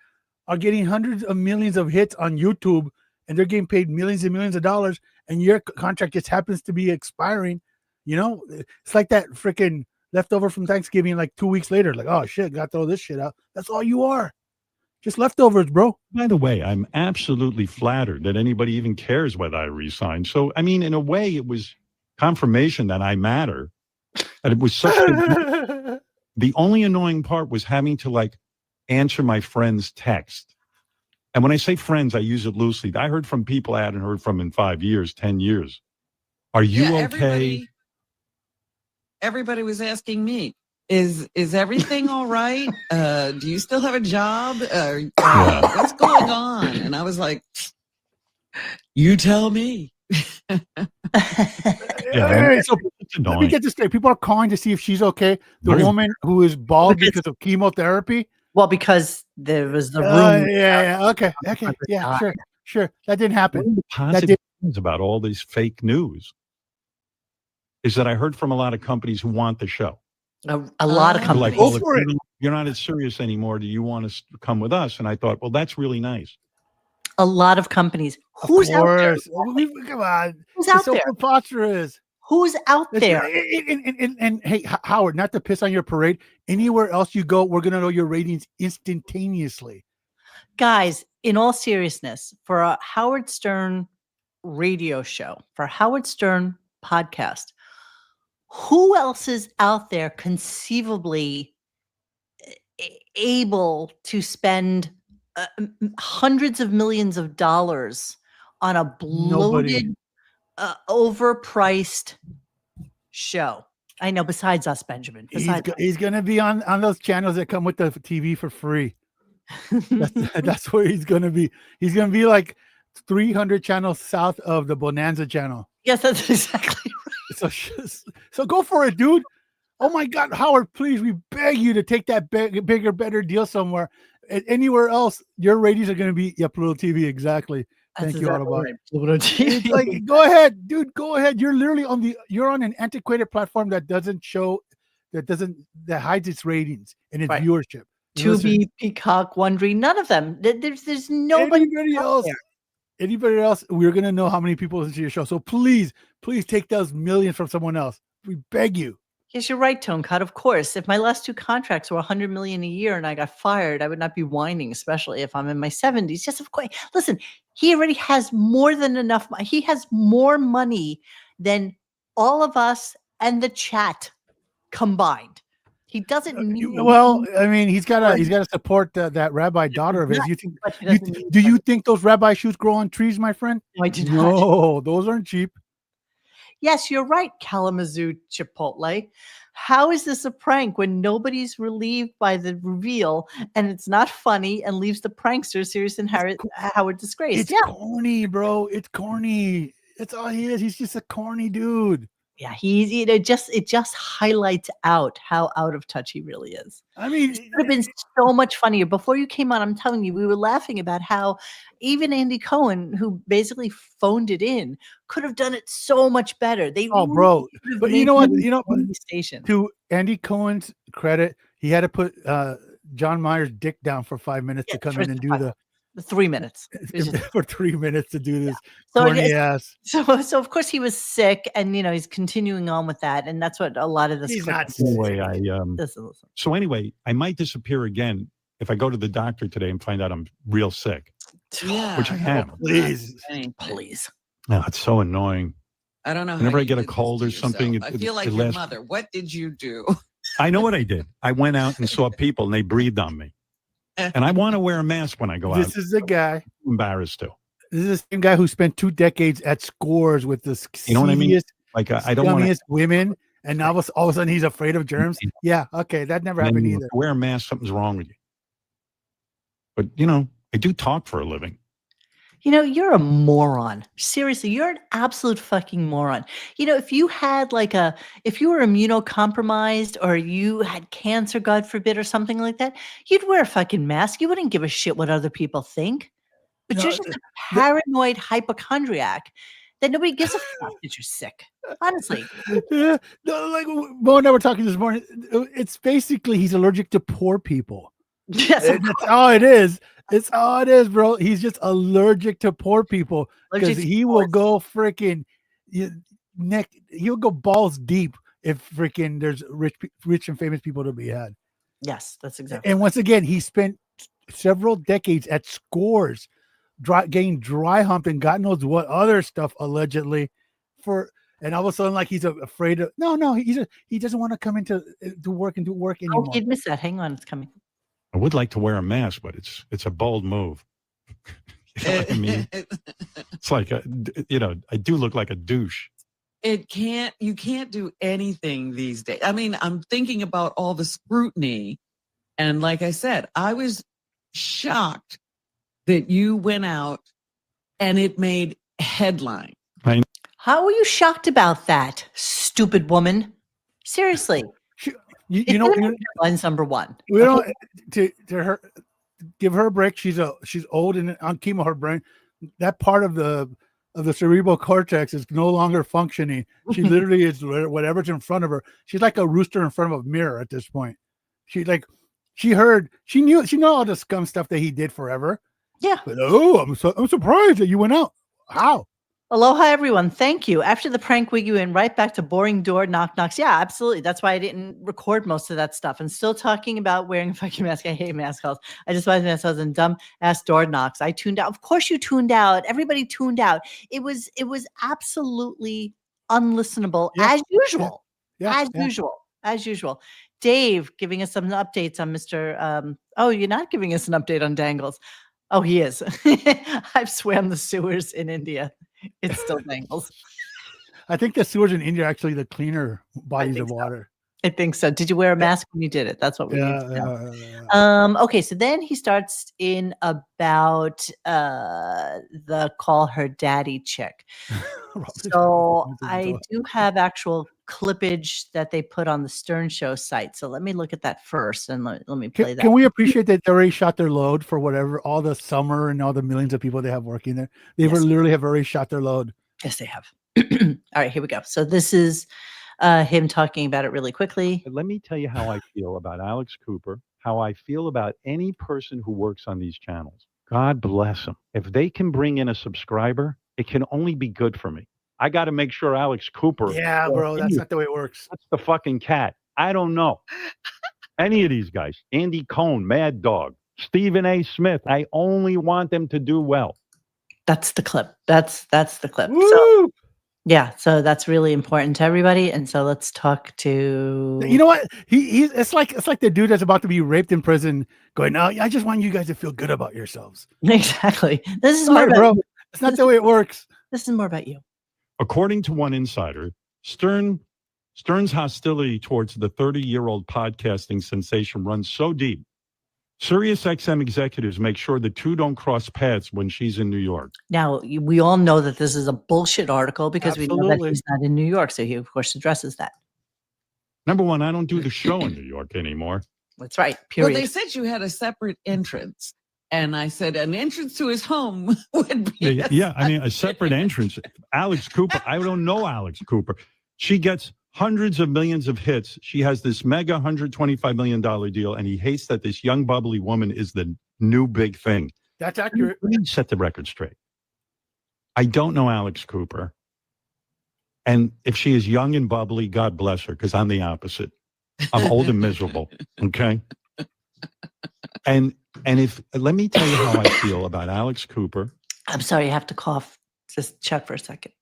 Speaker 12: are getting hundreds of millions of hits on YouTube and they're getting paid millions and millions of dollars, and your contract just happens to be expiring, it's like that freaking leftover from Thanksgiving, like 2 weeks later, like, oh shit, got to throw this shit out. That's all you are. Just leftovers, bro.
Speaker 13: By the way, I'm absolutely flattered that anybody even cares whether I resign. So, in a way, it was confirmation that I matter. And it was such the only annoying part was having to answer my friend's text. And when I say friends, I use it loosely. I heard from people I hadn't heard from in 5 years, 10 years. Are you okay?
Speaker 14: Everybody was asking me, is everything all right? Do you still have a job? What's going on? And I was like, you tell me.
Speaker 12: So let me get this straight. People are calling to see if she's okay. The woman who is bald because of chemotherapy.
Speaker 1: Well, because there was the room.
Speaker 12: Okay. Yeah, sure. That didn't happen.
Speaker 13: One of the positive things about all this fake news is that I heard from a lot of companies who want the show.
Speaker 1: A lot of companies.
Speaker 13: Like, you're not as serious anymore. Do you want to come with us? And I thought, well, that's really nice.
Speaker 1: A lot of companies. Who's out there?
Speaker 12: Come on.
Speaker 1: Who's out
Speaker 12: so
Speaker 1: there?
Speaker 12: Preposterous.
Speaker 1: Who's out there?
Speaker 12: And hey, Howard, not to piss on your parade. Anywhere else you go, we're going to know your ratings instantaneously.
Speaker 1: Guys, in all seriousness, for a Howard Stern radio show, for a Howard Stern podcast, who else is out there conceivably able to spend hundreds of millions of dollars on a
Speaker 12: Nobody.
Speaker 1: bloated, overpriced show. I know. Besides us, Benjamin. Besides us.
Speaker 12: He's gonna be on those channels that come with the TV for free. That's where he's gonna be. He's gonna be like 300 channels south of the Bonanza channel.
Speaker 1: Yes, that's exactly right.
Speaker 12: So go for it, dude. Oh my God, Howard, please, we beg you to take that bigger, better deal somewhere. Anywhere else, your ratings are going to be Pluto TV. Exactly. Thank you,
Speaker 1: exactly
Speaker 12: Autobot.
Speaker 1: right, Pluto TV.
Speaker 12: It's like, go ahead, dude. Go ahead. You're literally you're on an antiquated platform that hides its ratings and its viewership.
Speaker 1: Tubi, Peacock, Wondery, none of them. There's nobody
Speaker 12: else. Anybody else, we're gonna know how many people listen to your show. So please take those millions from someone else. We beg you.
Speaker 1: Yes, you're right, Tone Cut. Of course, if my last 2 contracts were $100 million a year and I got fired, I would not be whining, especially if I'm in my 70s. Yes, of course. Listen, he already has more than enough. He has more money than all of us and the chat combined. He doesn't need.
Speaker 12: Well, I mean, he's got to support that rabbi daughter of his. Do you think those rabbi shoes grow on trees, my friend?
Speaker 1: No, I do not.
Speaker 12: No, those aren't cheap.
Speaker 1: Yes, you're right, Kalamazoo Chipotle. How is this a prank when nobody's relieved by the reveal and it's not funny and leaves the prankster Sirius and Howard disgraced?
Speaker 12: It's corny, bro. It's corny. That's all he is. He's just a corny dude.
Speaker 1: Yeah, it just highlights out how out of touch he really is.
Speaker 12: I mean,
Speaker 1: it would have been so much funnier. Before you came on, I'm telling you, we were laughing about how even Andy Cohen, who basically phoned it in, could have done it so much better.
Speaker 12: Bro, but you know what?
Speaker 1: Station.
Speaker 12: To Andy Cohen's credit, he had to put John Mayer's dick down for 5 minutes to come in and do the
Speaker 1: 3 minutes
Speaker 12: for 3 minutes to do this
Speaker 1: corny
Speaker 12: ass.
Speaker 1: So of course he was sick, and he's continuing on with that, and that's what a lot of this.
Speaker 12: He's not
Speaker 13: anyway. So anyway, I might disappear again if I go to the doctor today and find out I'm real sick.
Speaker 14: Yeah,
Speaker 13: which I am.
Speaker 12: Please.
Speaker 13: Oh, it's so annoying.
Speaker 14: I don't know.
Speaker 13: Whenever
Speaker 14: how
Speaker 13: I get a cold or something,
Speaker 14: I feel like your mother. What did you do?
Speaker 13: I know what I did. I went out and saw people, and they breathed on me. And I want to wear a mask when I go out.
Speaker 12: This is the guy.
Speaker 13: I'm embarrassed to.
Speaker 12: This is the same guy who spent 2 decades at Scores with the
Speaker 13: you know what I mean? Like I don't want to
Speaker 12: women, and now all of a sudden he's afraid of germs. Yeah, okay, that never happened either.
Speaker 13: Wear a mask, something's wrong with you. But I do talk for a living.
Speaker 1: You're a moron. Seriously, you're an absolute fucking moron. If you had if you were immunocompromised or you had cancer, God forbid, or something like that, you'd wear a fucking mask. You wouldn't give a shit what other people think. But you're just a paranoid hypochondriac that nobody gives a fuck that you're sick. Honestly.
Speaker 12: Yeah, like Mo and I were talking this morning. It's basically he's allergic to poor people.
Speaker 1: Yes,
Speaker 12: that's all it is. It's all it is, bro. He's just allergic to poor people because he will go freaking he'll go balls deep if freaking there's rich and famous people to be had.
Speaker 1: Yes, that's exactly.
Speaker 12: And once again, he spent several decades at Scores, getting dry humped and God knows what other stuff allegedly and all of a sudden, like he's afraid of. No, he doesn't want to come into to work and do work anymore.
Speaker 1: Oh, he admits that. Hang on, it's coming.
Speaker 13: I would like to wear a mask, but it's a bold move. You know what I mean? It's like I do look like a douche.
Speaker 14: You can't do anything these days. I mean, I'm thinking about all the scrutiny, and like I said, I was shocked that you went out and it made headlines.
Speaker 1: How were you shocked about that, stupid woman? Seriously.
Speaker 12: You know,
Speaker 1: headlines number one.
Speaker 12: We don't to her give her a break. She's old and on chemo. Her brain, that part of the cerebral cortex is no longer functioning. She literally is whatever's in front of her. She's like a rooster in front of a mirror at this point. She knew all the scum stuff that he did forever.
Speaker 1: Yeah.
Speaker 12: But I'm surprised that you went out. How?
Speaker 1: Aloha, everyone. Thank you. After the prank week, you went right back to boring door knocks. Yeah, absolutely. That's why I didn't record most of that stuff. And still talking about wearing a fucking mask. I hate mask calls. I just find myself in dumb ass door knocks. I tuned out. Of course you tuned out. Everybody tuned out. It was absolutely unlistenable as usual. As usual. Dave giving us some updates on Mr. Oh, you're not giving us an update on Dangles. Oh, he is. I've swam the sewers in India. It's still Dangles.
Speaker 12: I think the sewers in India are actually the cleaner bodies of water.
Speaker 1: I think so. Did you wear a mask when you did it? That's what we need to know. Okay, so then he starts in about the call her daddy chick. So I do have actual clippage that they put on the Stern Show site. So let me look at that first and let me play that.
Speaker 12: Can we appreciate that they already shot their load for whatever, all the summer and all the millions of people they have working there? They literally have already shot their load.
Speaker 1: Yes, they have. All right, here we go. So this is him talking about it really quickly.
Speaker 13: Let me tell you how I feel about Alex Cooper, how I feel about any person who works on these channels. God bless them. If they can bring in a subscriber, it can only be good for me. I got to make sure Alex Cooper.
Speaker 12: Yeah, bro, that's not the way it works.
Speaker 13: That's the fucking cat. I don't know. Any of these guys, Andy Cohen, Mad Dog, Stephen A. Smith, I only want them to do well.
Speaker 1: That's the clip. That's the clip. So, yeah, so that's really important to everybody. And so let's talk to.
Speaker 12: You know what? It's like the dude that's about to be raped in prison, going, "No, I just want you guys to feel good about yourselves."
Speaker 1: Exactly. This is more
Speaker 12: Sorry,
Speaker 1: about
Speaker 12: bro.
Speaker 1: you.
Speaker 12: It's not the way it works.
Speaker 1: This is more about you.
Speaker 13: According to one insider, Stern's hostility towards the 30-year-old podcasting sensation runs so deep. SiriusXM executives make sure the two don't cross paths when she's in New York.
Speaker 1: Now, we all know that this is a bullshit article because we know that
Speaker 12: Absolutely.
Speaker 1: he's not in New York. So he, of course, addresses that.
Speaker 13: Number one, I don't do the show in New York anymore.
Speaker 1: That's right.
Speaker 14: Well,
Speaker 1: Period.
Speaker 14: they said you had a separate entrance. And I said an entrance to his home would be.
Speaker 13: Yeah, I mean, a separate entrance. Alex Cooper, I don't know Alex Cooper. She gets hundreds of millions of hits. She has this mega $125 million deal, and he hates that this young, bubbly woman is the new big thing.
Speaker 12: That's accurate.
Speaker 13: Let me set the record straight. I don't know Alex Cooper. And if she is young and bubbly, God bless her, because I'm the opposite. I'm old and miserable. Okay. And if, let me tell you how I feel about Alex Cooper.
Speaker 1: I'm sorry, I have to cough. Just check for a second.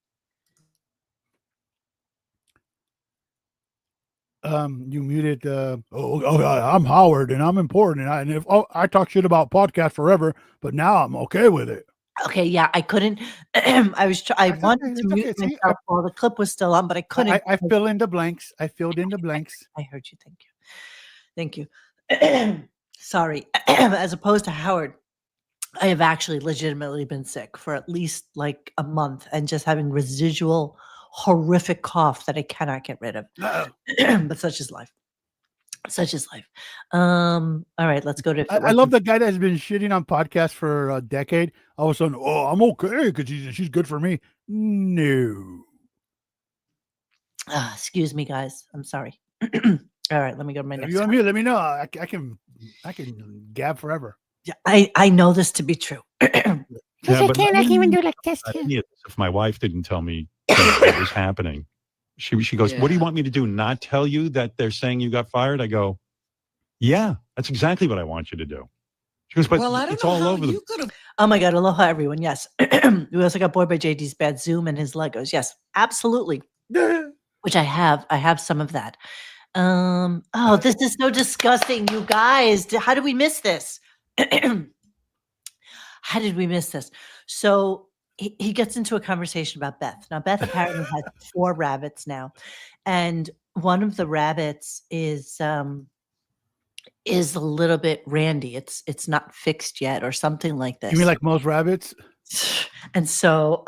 Speaker 12: You muted. I'm Howard and I'm important. And I talk shit about podcast forever, but now I'm okay with it.
Speaker 1: Okay, yeah, I couldn't. I wanted to mute myself while the clip was still on, but I couldn't.
Speaker 12: I fill in the blanks. I filled in the blanks.
Speaker 1: I heard you. Thank you. Sorry. As opposed to Howard, I have actually legitimately been sick for at least like a month and just having residual horrific cough that I cannot get rid of. But such is life. Such is life. All right, let's go to.
Speaker 12: I love the guy that has been shitting on podcasts for a decade. All of a sudden, I'm okay because she's good for me. No.
Speaker 1: Excuse me, guys. I'm sorry. All right, let me go to my next.
Speaker 12: If you want me, let me know. I can gab forever.
Speaker 1: Yeah, I know this to be true.
Speaker 13: Yeah, but
Speaker 12: I can even do like this too.
Speaker 13: If my wife didn't tell me what was happening, she goes, "What do you want me to do? Not tell you that they're saying you got fired?" I go, "Yeah, that's exactly what I want you to do." She goes, "But it's all over the."
Speaker 1: Oh my God! Aloha, everyone. Yes, we also got bored by JD's bad Zoom and his Legos. Yes, absolutely. Which I have. I have some of that. Oh, this is so disgusting, you guys. How did we miss this? How did we miss this? So he gets into a conversation about Beth. Now, Beth apparently has 4 rabbits now, and one of the rabbits is a little bit randy. It's not fixed yet, or something like this.
Speaker 12: You mean like most rabbits?
Speaker 1: And so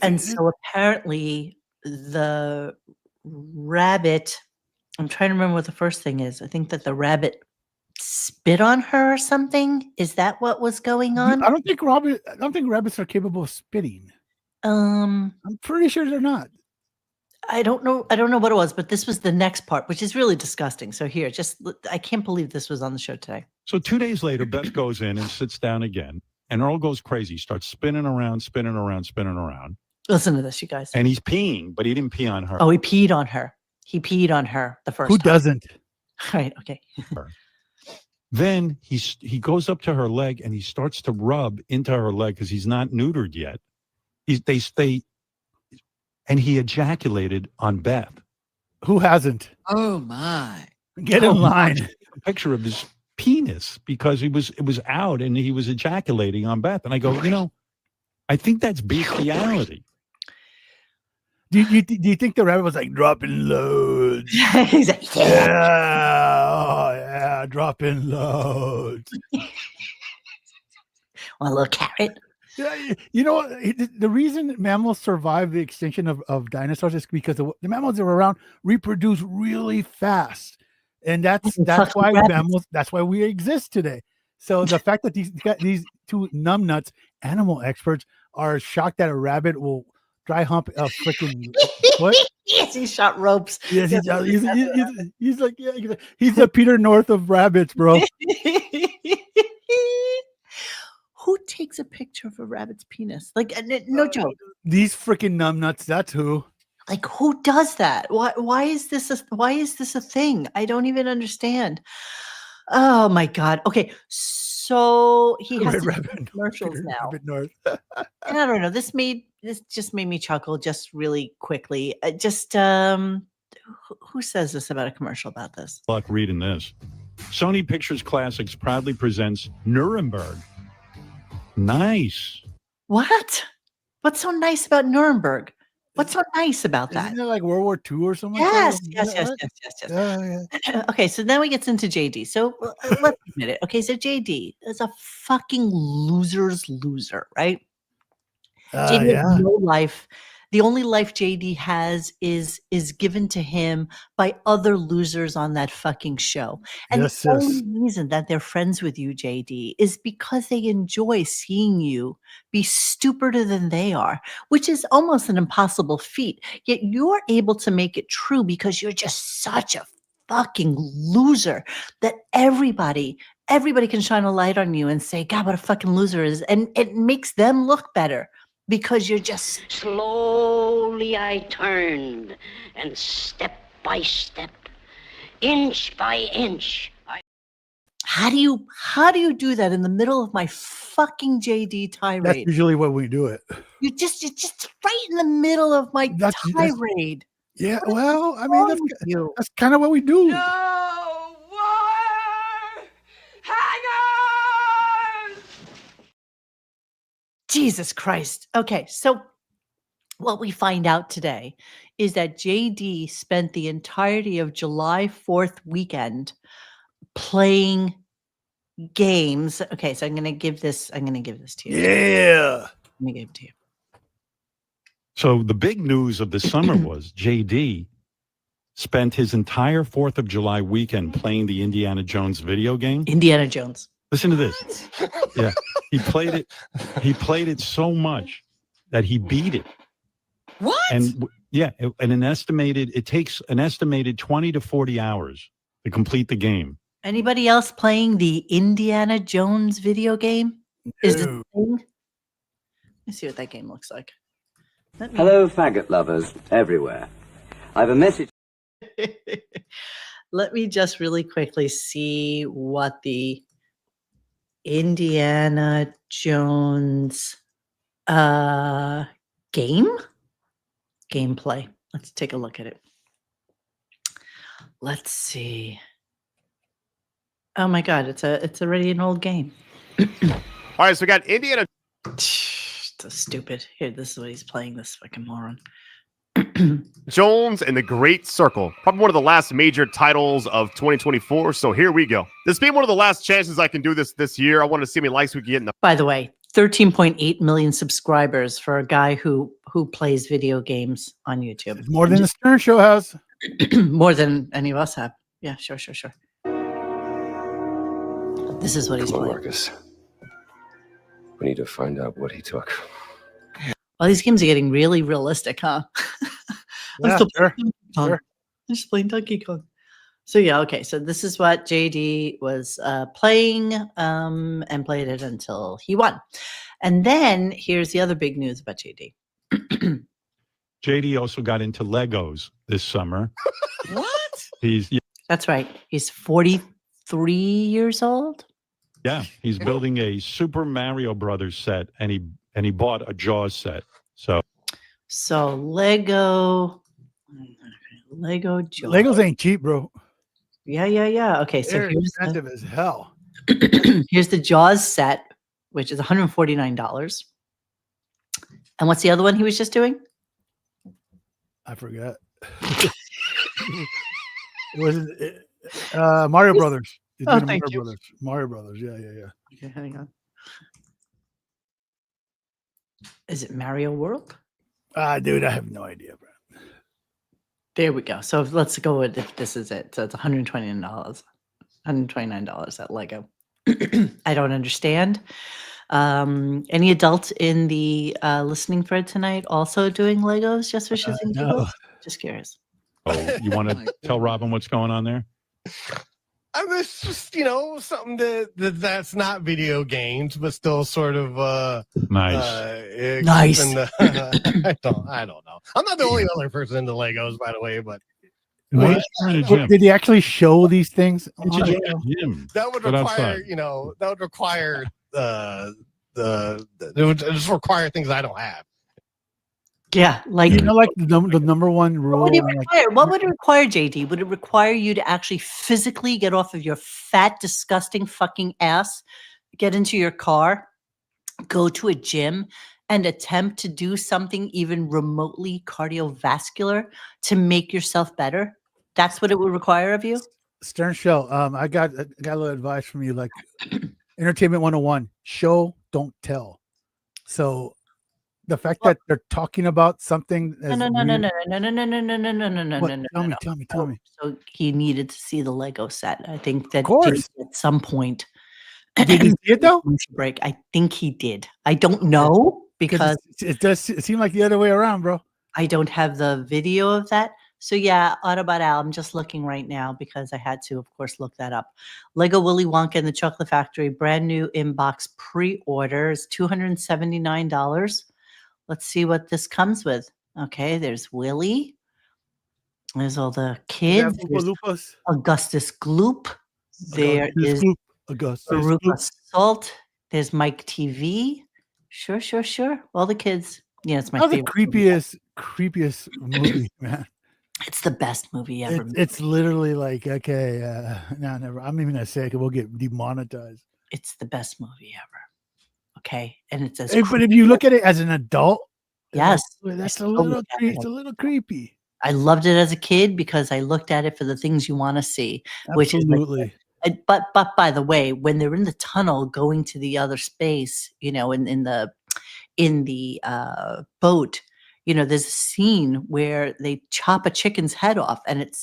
Speaker 1: apparently the rabbit. I'm trying to remember what the first thing is. I think that the rabbit spit on her or something. Is that what was going on?
Speaker 12: I don't think rabbits are capable of spitting. I'm pretty sure they're not.
Speaker 1: I don't know what it was, but this was the next part, which is really disgusting. So here, I can't believe this was on the show today.
Speaker 13: So 2 days later, Beth goes in and sits down again, and Earl goes crazy, starts spinning around.
Speaker 1: Listen to this, you guys.
Speaker 13: And he's peeing, but he didn't pee on her.
Speaker 1: Oh, he peed on her. He peed on her the first
Speaker 12: Who
Speaker 1: time.
Speaker 12: doesn't?
Speaker 1: Right, okay.
Speaker 13: Then he goes up to her leg and he starts to rub into her leg because he's not neutered yet. And he ejaculated on Beth.
Speaker 12: Who hasn't?
Speaker 14: Oh my!
Speaker 12: Get in line.
Speaker 13: A picture of his penis because it was out and he was ejaculating on Beth, and I go, I think that's bestiality.
Speaker 12: Do you think the rabbit was like dropping loads?
Speaker 1: He's like,
Speaker 12: yeah, dropping loads.
Speaker 1: Want a little carrot?
Speaker 12: Yeah, the reason mammals survive the extinction of dinosaurs is because the mammals that were around reproduce really fast, and that's why that's why we exist today. So the fact that these two numbnuts, animal experts, are shocked that a rabbit will dry hump a freaking foot.
Speaker 1: Yes, he shot ropes.
Speaker 12: Yes, he does. He's like, yeah, he's the Peter North of rabbits, bro.
Speaker 1: Who takes a picture of a rabbit's penis? Like, no joke.
Speaker 12: These freaking numbnuts. That's who.
Speaker 1: Like, who does that? Why is this a thing? I don't even understand. Oh my god. Okay, so he has to do commercials now. And I don't know. This just made me chuckle just really quickly. Who says this about a commercial about this?
Speaker 13: Luck reading this. Sony Pictures Classics proudly presents Nuremberg. Nice.
Speaker 1: What? What's so nice about Nuremberg? What's so nice about that?
Speaker 12: Isn't it like World War II or something?
Speaker 1: Yes.
Speaker 12: Yeah.
Speaker 1: Okay, so then we get into JD. So let's admit it. Okay, so JD is a fucking loser's loser, right? JD has no life. The only life JD has is given to him by other losers on that fucking show. And the only reason that they're friends with you, JD, is because they enjoy seeing you be stupider than they are, which is almost an impossible feat. Yet you're able to make it true because you're just such a fucking loser that everybody can shine a light on you and say, God, what a fucking loser is. And it makes them look better. Because you're just
Speaker 16: slowly I turned, and step by step, inch by inch.
Speaker 1: How do you do that in the middle of my fucking JD tirade?
Speaker 12: That's usually when we do it.
Speaker 1: You just right in the middle of my tirade.
Speaker 12: Yeah, well, I mean that's kind of what we do.
Speaker 1: Jesus Christ. Okay, so what we find out today is that JD spent the entirety of July 4th weekend playing games. Okay, so I'm going to give this to you.
Speaker 12: Yeah.
Speaker 1: Let me give it to you.
Speaker 13: So the big news of the summer was JD spent his entire 4th of July weekend playing the Indiana Jones video game.
Speaker 1: Indiana Jones.
Speaker 13: Listen to this. Yeah. He played it so much that he beat it.
Speaker 14: What?
Speaker 13: And it takes an estimated 20 to 40 hours to complete the game.
Speaker 1: Anybody else playing the Indiana Jones video game? Is it a thing? Let's see what that game looks like.
Speaker 17: Hello, faggot lovers everywhere. I have a message.
Speaker 1: Let me just really quickly see what the Indiana Jones gameplay. Let's take a look at it. Let's see. Oh my god, it's already an old game.
Speaker 18: All right, so we got Indiana.
Speaker 1: So stupid. Here, this is what he's playing, this fucking moron.
Speaker 18: Jones and the Great Circle. Probably one of the last major titles of 2024. So here we go. This being one of the last chances I can do this year. I want to see how many likes we can get in the.
Speaker 1: By the way, 13.8 million subscribers for a guy who plays video games on YouTube.
Speaker 12: It's more than the Stern Show has.
Speaker 1: More than any of us have. Yeah, sure. This is what he's playing.
Speaker 19: Marcus. We need to find out what he took.
Speaker 1: Well, these games are getting really realistic, huh? I'm just playing Donkey Kong. So yeah, okay. So this is what JD was playing and played it until he won. And then here's the other big news about JD.
Speaker 13: JD also got into Legos this summer.
Speaker 14: What?
Speaker 1: That's right. He's 43 years old.
Speaker 13: Yeah, he's building a Super Mario Brothers set, and he bought a Jaws set. So
Speaker 1: Lego. Lego Jaws.
Speaker 12: Legos ain't cheap, bro.
Speaker 1: Yeah. Okay, so
Speaker 12: They're expensive as hell.
Speaker 1: here's the Jaws set, which is $149. And what's the other one he was just doing?
Speaker 12: I forgot. It wasn't Mario Brothers. It's
Speaker 1: Oh,
Speaker 12: been
Speaker 1: thank
Speaker 12: Mario
Speaker 1: you.
Speaker 12: Brothers. Mario Brothers. Yeah.
Speaker 1: Okay, hang on. Is it Mario World?
Speaker 12: Dude, I have no idea, bro.
Speaker 1: There we go. So let's go with if this is it. So it's $129. $129 at Lego. I don't understand. Any adults in the listening thread tonight also doing Legos just for shits and
Speaker 12: No.
Speaker 1: giggles? Just curious.
Speaker 13: Oh, you want to tell Robin what's going on there?
Speaker 5: I mean, it's just something that's not video games, but still sort of
Speaker 13: Nice.
Speaker 1: Nice.
Speaker 5: I don't know. I'm not the only other person into Legos, by the way, but
Speaker 12: Wait, did he actually show these things?
Speaker 5: that would
Speaker 13: Get
Speaker 5: require,
Speaker 13: outside.
Speaker 5: it would just require things I don't have.
Speaker 1: Yeah, like
Speaker 12: like the number one rule.
Speaker 1: what would it require, JD? Would it require you to actually physically get off of your fat, disgusting fucking ass, get into your car, go to a gym, and attempt to do something even remotely cardiovascular to make yourself better? That's what it would require of you?
Speaker 12: Stern Show. I got a little advice from you, like Entertainment 101. Show, don't tell. So the fact that they're talking about something
Speaker 1: No.
Speaker 12: Tell me.
Speaker 1: So he needed to see the Lego set. I think that
Speaker 12: Of course.
Speaker 1: at some point.
Speaker 12: Did he see it though?
Speaker 1: Break. I think he did. I don't know because
Speaker 12: it does seem like the other way around, bro.
Speaker 1: I don't have the video of that. So yeah, Autobot Al, I'm just looking right now because I had to, of course, look that up. Lego Willy Wonka and the Chocolate Factory, brand new inbox pre-order is $279. Let's see what this comes with. Okay, there's Willy. There's all the kids. There's Augustus Gloop. There is Veruca Salt. There's Mike TV. Sure. All the kids. Yeah, it's my
Speaker 12: That's
Speaker 1: favorite.
Speaker 12: the creepiest movie, man.
Speaker 1: It's the best movie ever.
Speaker 12: It's literally like, okay, no, never. I'm even gonna say it. We'll get demonetized.
Speaker 1: It's the best movie ever. Okay, and it's as.
Speaker 12: But if you look at it as an adult,
Speaker 1: yes,
Speaker 12: that's a little. It's a little creepy.
Speaker 1: I loved it as a kid because I looked at it for the things you want to see, which is
Speaker 12: Absolutely.
Speaker 1: But by the way, when they're in the tunnel going to the other space, in the boat, there's a scene where they chop a chicken's head off, and it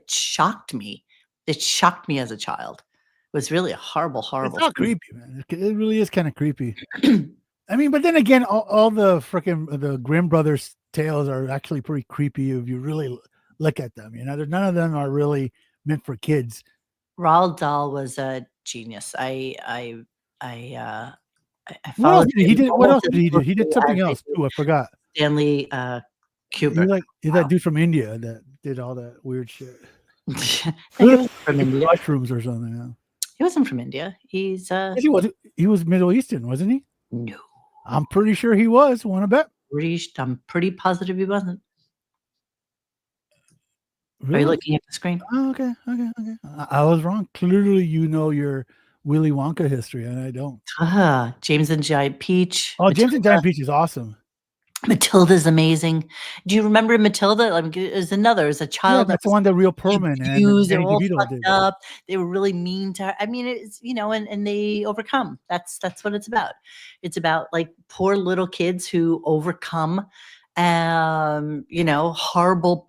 Speaker 1: shocked me. It shocked me as a child. It was really a horrible.
Speaker 12: It's not creepy, man. It really is kind of creepy. I mean, but then again, all the Grimm brothers tales are actually pretty creepy if you really look at them. None of them are really meant for kids.
Speaker 1: Roald Dahl was a genius. I
Speaker 12: What else
Speaker 1: followed
Speaker 12: did he
Speaker 1: him
Speaker 12: did? What else
Speaker 1: almost
Speaker 12: did he do? He did
Speaker 1: as
Speaker 12: something
Speaker 1: they
Speaker 12: else too. I forgot.
Speaker 1: Stanley Kubrick.
Speaker 12: He's that dude from India that did all that weird shit.
Speaker 1: He was from India.
Speaker 12: Mushrooms or something. Yeah.
Speaker 1: He wasn't from India. He's
Speaker 12: Yes, he was. He was Middle Eastern, wasn't he?
Speaker 1: No.
Speaker 12: I'm pretty sure he was. Want to bet?
Speaker 1: I'm pretty positive he wasn't.
Speaker 12: Really?
Speaker 1: Are you looking at the screen?
Speaker 12: Oh, okay. I was wrong. Clearly, your Willy Wonka history, and I don't.
Speaker 1: James and Giant Peach.
Speaker 12: Oh, James and Giant Peach is awesome.
Speaker 1: Matilda's amazing. Do you remember Matilda? There's a child.
Speaker 12: Yeah, that's the one that Real Perlman and
Speaker 1: They were all
Speaker 12: Danny DeVito
Speaker 1: fucked
Speaker 12: did.
Speaker 1: up. They were really mean to her. I mean, it's and they overcome. That's what it's about. It's about like poor little kids who overcome, horrible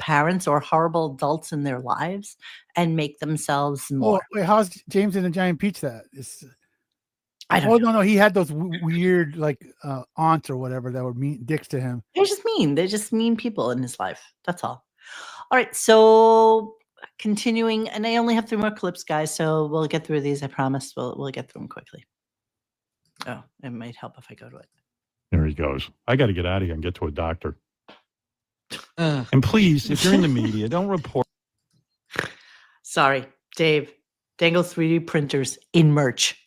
Speaker 1: parents or horrible adults in their lives and make themselves more.
Speaker 12: Oh, wait, how's James and the Giant Peach that?
Speaker 1: I don't know.
Speaker 12: No, he had those weird aunts or whatever that were mean dicks to him.
Speaker 1: They're just mean. They're just mean people in his life. That's all. All right. So continuing, and I only have 3 more clips, guys. So we'll get through these. I promise. We'll get through them quickly. Oh, it might help if I go to it.
Speaker 13: There he goes. I got to get out of here and get to a doctor. And please, if you're in the media, don't report.
Speaker 1: Sorry, Dave. Dangle 3D printers in merch.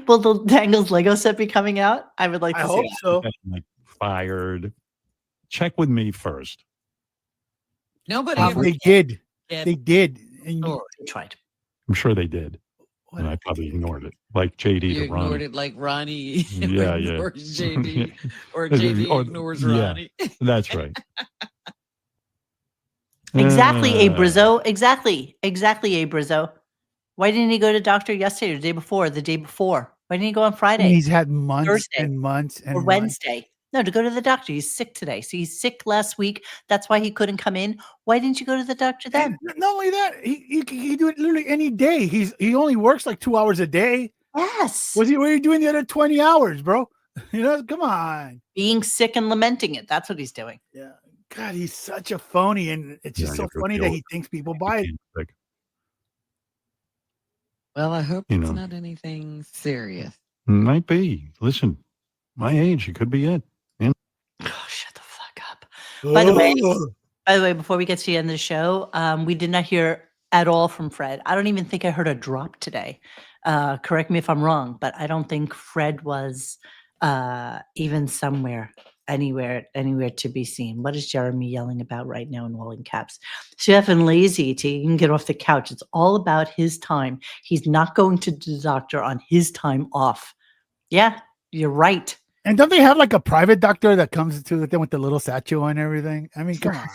Speaker 1: Will the Dangles Lego set be coming out? I would like to see
Speaker 12: hope
Speaker 1: that.
Speaker 12: so.
Speaker 13: Like fired. check with me first.
Speaker 14: Nobody
Speaker 12: They
Speaker 14: ever
Speaker 12: did.
Speaker 14: get
Speaker 12: They did. And
Speaker 14: story.
Speaker 1: They tried.
Speaker 13: I'm sure they did. And I probably ignored it, like JD
Speaker 14: You
Speaker 13: to
Speaker 14: ignored
Speaker 13: Ronnie.
Speaker 14: it like Ronnie
Speaker 13: Yeah,
Speaker 14: ignores JD, or JD ignores Ronnie.
Speaker 13: That's right.
Speaker 1: Exactly, A
Speaker 13: Uh,
Speaker 1: Brizzo. Exactly. Exactly, A Brizzo. Why didn't he go to doctor yesterday or the day before? The day before. Why didn't he go on Friday?
Speaker 12: he's had months
Speaker 1: Thursday,
Speaker 12: and months and
Speaker 1: or
Speaker 12: months.
Speaker 1: Wednesday? No, to go to the doctor. He's sick today. So he's sick last week. That's why he couldn't come in. Why didn't you go to the doctor then?
Speaker 12: And not only that, he can do it literally any day. He only works like 2 hours a day.
Speaker 1: Yes.
Speaker 12: What are you doing the other 20 hours, bro? You know, come on.
Speaker 1: Being sick and lamenting it. That's what he's doing.
Speaker 12: Yeah. God, he's such a phony, and it's just so funny that he thinks people buy it.
Speaker 14: Well, I hope
Speaker 13: You
Speaker 14: it's
Speaker 13: know.
Speaker 14: not anything serious.
Speaker 13: Might be. Listen, my age, it could be it. Yeah.
Speaker 1: Oh, shut the fuck up. By the way, before we get to the end of the show, we did not hear at all from Fred. I don't even think I heard a drop today. Correct me if I'm wrong, but I don't think Fred was even anywhere to be seen. What is Jeremy yelling about right now in all in caps? Chef and lazy T, you can get off the couch. It's all about his time. He's not going to the doctor on his time off. Yeah, you're right.
Speaker 12: And don't they have like a private doctor that comes to them with the little satchel and everything? I mean, come on.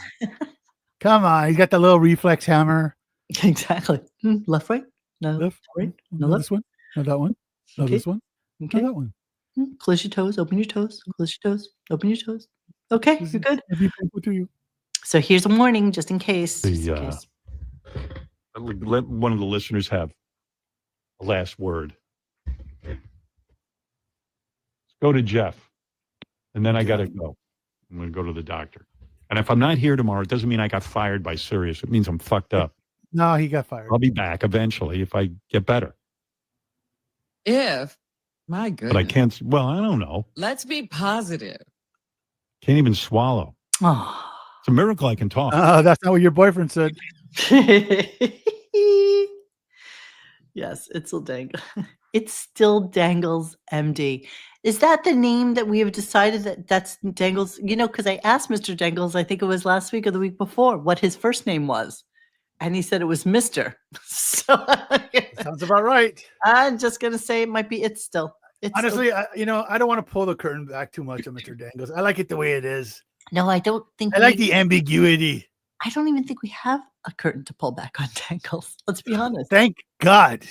Speaker 12: Come on. He's got the little reflex hammer.
Speaker 1: Exactly. Left, right? No,
Speaker 12: Left,
Speaker 1: right? No,
Speaker 12: No,
Speaker 1: left.
Speaker 12: this one. No, that one. No,
Speaker 1: Okay.
Speaker 12: this one.
Speaker 1: Okay.
Speaker 12: No, that one.
Speaker 1: Close your toes, open your toes, close your toes, open your toes. Okay, you're good.
Speaker 12: It'd be painful to you.
Speaker 1: So here's a warning, just in case.
Speaker 13: Let one of the listeners have the last word. Go to Jeff, and then I got to go. I'm going to go to the doctor. And if I'm not here tomorrow, it doesn't mean I got fired by Sirius. It means I'm fucked up.
Speaker 12: No, he got fired.
Speaker 13: I'll be back eventually if I get better.
Speaker 14: My goodness.
Speaker 13: But I can't. Well, I don't know.
Speaker 14: Let's be positive.
Speaker 13: Can't even swallow.
Speaker 1: Oh.
Speaker 13: It's a miracle I can talk.
Speaker 12: That's not what your boyfriend said.
Speaker 1: Yes, it's still Dangles. It's still Dangles MD. Is that the name that we have decided that's Dangles? You know, because I asked Mr. Dangles, I think it was last week or the week before, what his first name was. And he said it was Mr. So
Speaker 12: sounds about right.
Speaker 1: I'm just going to say it might be it's still.
Speaker 12: Honestly, I don't want to pull the curtain back too much on Mr. Dangles. I like it the way it is.
Speaker 1: No, I don't think
Speaker 12: I like the ambiguity.
Speaker 1: I don't even think we have a curtain to pull back on Dangles. Let's be honest.
Speaker 12: Thank God.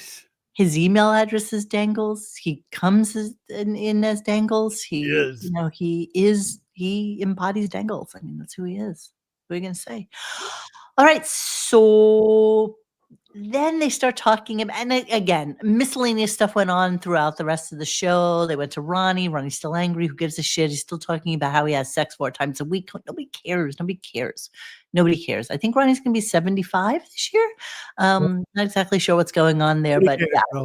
Speaker 1: His email address is Dangles. He comes in as Dangles. He embodies Dangles. I mean, that's who he is. What are you going to say? All right. So then they start talking about, and again, miscellaneous stuff went on throughout the rest of the show. They went to Ronnie. Ronnie's still angry. Who gives a shit? He's still talking about how he has sex 4 times a week. Nobody cares. Nobody cares. Nobody cares. I think Ronnie's going to be 75 this year. Not exactly sure what's going on there, but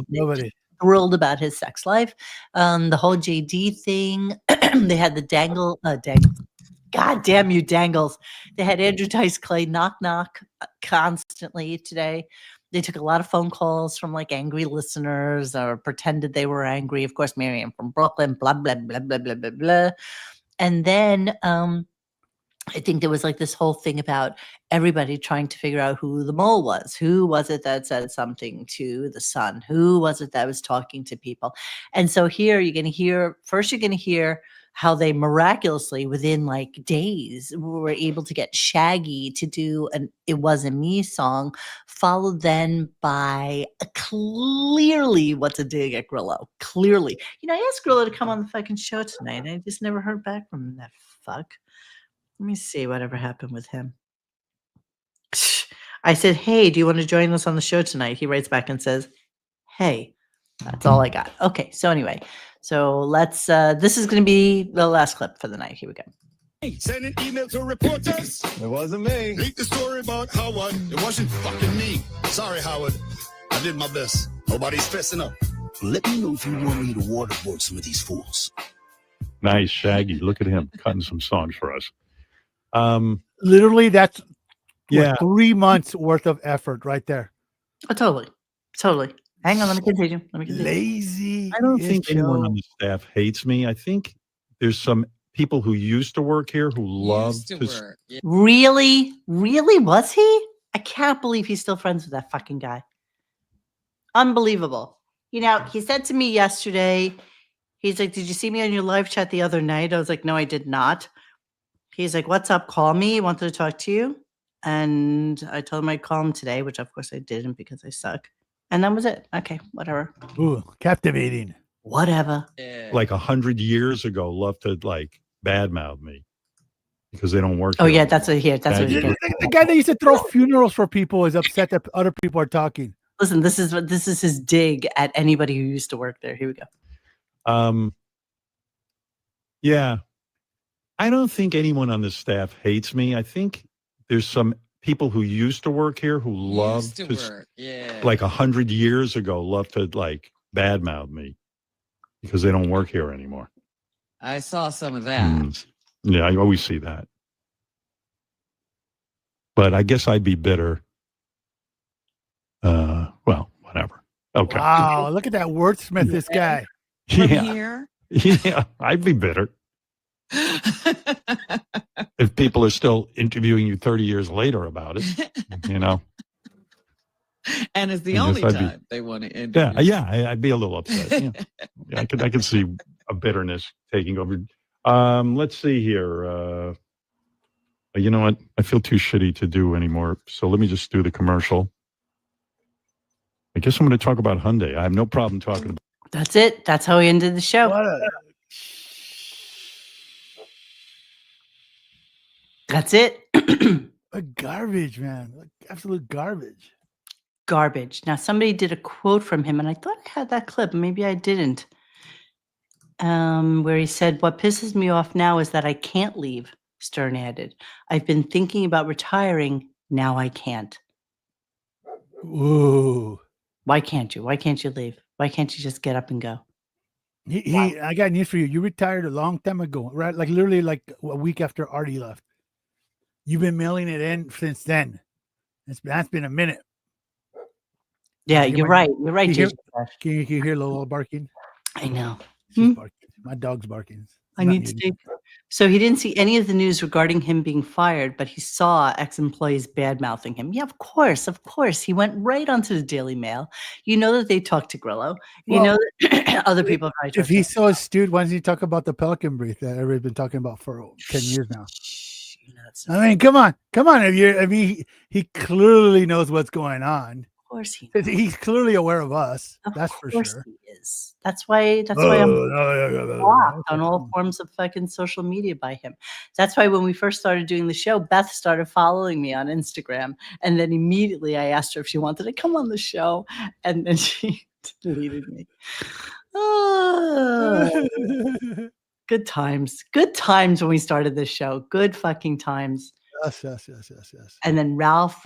Speaker 12: nobody
Speaker 1: thrilled about his sex life. The whole JD thing. They had the dangle. God damn you, Dangles. They had Andrew Dice Clay knock constantly today. They took a lot of phone calls from like angry listeners or pretended they were angry. Of course, Miriam from Brooklyn, blah, blah, blah, blah, blah, blah, blah. And then I think there was like this whole thing about everybody trying to figure out who the mole was. Who was it that said something to the sun? Who was it that was talking to people? And so here you're going to hear how they miraculously within like days were able to get Shaggy to do an It Wasn't Me song, followed then by a clearly What's a Dig at Grillo. Clearly. You know, I asked Grillo to come on the fucking show tonight and I just never heard back from him. That fuck. Let me see whatever happened with him. I said, hey, do you want to join us on the show tonight? He writes back and says, hey. That's all I got. Okay, so anyway, let's this is going to be the last clip for the night. Here we go.
Speaker 9: Sending email to reporters.
Speaker 4: It wasn't me.
Speaker 9: Leak the story about Howard. It wasn't fucking me. Sorry, Howard. I did my best. Nobody's fessing up. Let me know if you want me to waterboard some of these fools.
Speaker 13: Nice, Shaggy. Look at him cutting some songs for us.
Speaker 12: Literally, that's 3 months worth of effort right there.
Speaker 1: Oh, totally. Hang on, let me continue.
Speaker 12: Lazy.
Speaker 13: I don't think anyone on the staff hates me. I think there's some people who used to work here who love
Speaker 14: Used to
Speaker 13: to
Speaker 14: work. Yeah.
Speaker 1: Really? Really? Was he? I can't believe he's still friends with that fucking guy. Unbelievable. You know, he said to me yesterday, he's like, "Did you see me on your live chat the other night?" I was like, "No, I did not." He's like, "What's up? Call me. Wanted to talk to you." And I told him I'd call him today, which of course I didn't because I suck. And that was it. Okay, whatever.
Speaker 12: Ooh, captivating.
Speaker 1: Whatever.
Speaker 13: like 100 years ago love to like badmouth me because they don't work.
Speaker 1: Oh
Speaker 13: here
Speaker 1: yeah, that's what here. That's what he
Speaker 12: The,
Speaker 1: gets.
Speaker 12: the guy that used to throw funerals for people is upset that other people are talking.
Speaker 1: Listen, this is his dig at anybody who used to work there. Here we go.
Speaker 13: Yeah. I don't think anyone on the staff hates me. I think there's some people who used to work here who love
Speaker 14: Used to work. Yeah.
Speaker 13: like 100 years ago, love to like badmouth me because they don't work here anymore.
Speaker 14: I saw some of that.
Speaker 13: Yeah, I always see that. But I guess I'd be bitter. Well, whatever. Okay.
Speaker 12: Wow, look at that wordsmith, this guy.
Speaker 14: From
Speaker 13: Yeah.
Speaker 14: here?
Speaker 13: Yeah, I'd be bitter. If people are still interviewing you 30 years later about it, you know.
Speaker 14: And it's the
Speaker 13: I
Speaker 14: only
Speaker 13: guess I'd be-
Speaker 14: time they want to interview.
Speaker 13: I'd be a little upset. Yeah. Yeah, I could see a bitterness taking over. Let's see here. You know what? I feel too shitty to do anymore. So let me just do the commercial. I guess I'm going to talk about Hyundai. I have no problem talking about.
Speaker 1: That's it. That's how we ended the show. That's it.
Speaker 12: What garbage, man. Like absolute garbage.
Speaker 1: Garbage. Now somebody did a quote from him, and I thought I had that clip. Maybe I didn't. Where he said, "What pisses me off now is that I can't leave." Stern added, "I've been thinking about retiring. Now I can't."
Speaker 12: Ooh.
Speaker 1: Why can't you? Why can't you leave? Why can't you just get up and go?
Speaker 12: I got news for you. You retired a long time ago, right? Like literally like a week after Artie left. You've been mailing it in since then. That's been a minute.
Speaker 1: Yeah, you're right. You're right,
Speaker 12: Can you
Speaker 1: JJ.
Speaker 12: hear, can you hear Lola barking?
Speaker 1: I know.
Speaker 12: She's barking. My dog's barking.
Speaker 1: I need to take. So he didn't see any of the news regarding him being fired, but he saw ex-employees bad-mouthing him. Yeah, of course. He went right onto the Daily Mail. You know that they talked to Grillo. You know that other people.
Speaker 12: If he's so astute, why doesn't he talk about the pelican brief that everybody's been talking about for 10 years now? I mean, come on. He clearly knows what's going on.
Speaker 1: Of course he
Speaker 12: knows. He's clearly aware of us. That's for sure.
Speaker 1: He is. That's why I'm blocked on all forms of fucking social media by him. That's why when we first started doing the show, Beth started following me on Instagram, and then immediately I asked her if she wanted to come on the show, and then she deleted me. Oh. Good times when we started this show. Good fucking times.
Speaker 12: Yes.
Speaker 1: And then Ralph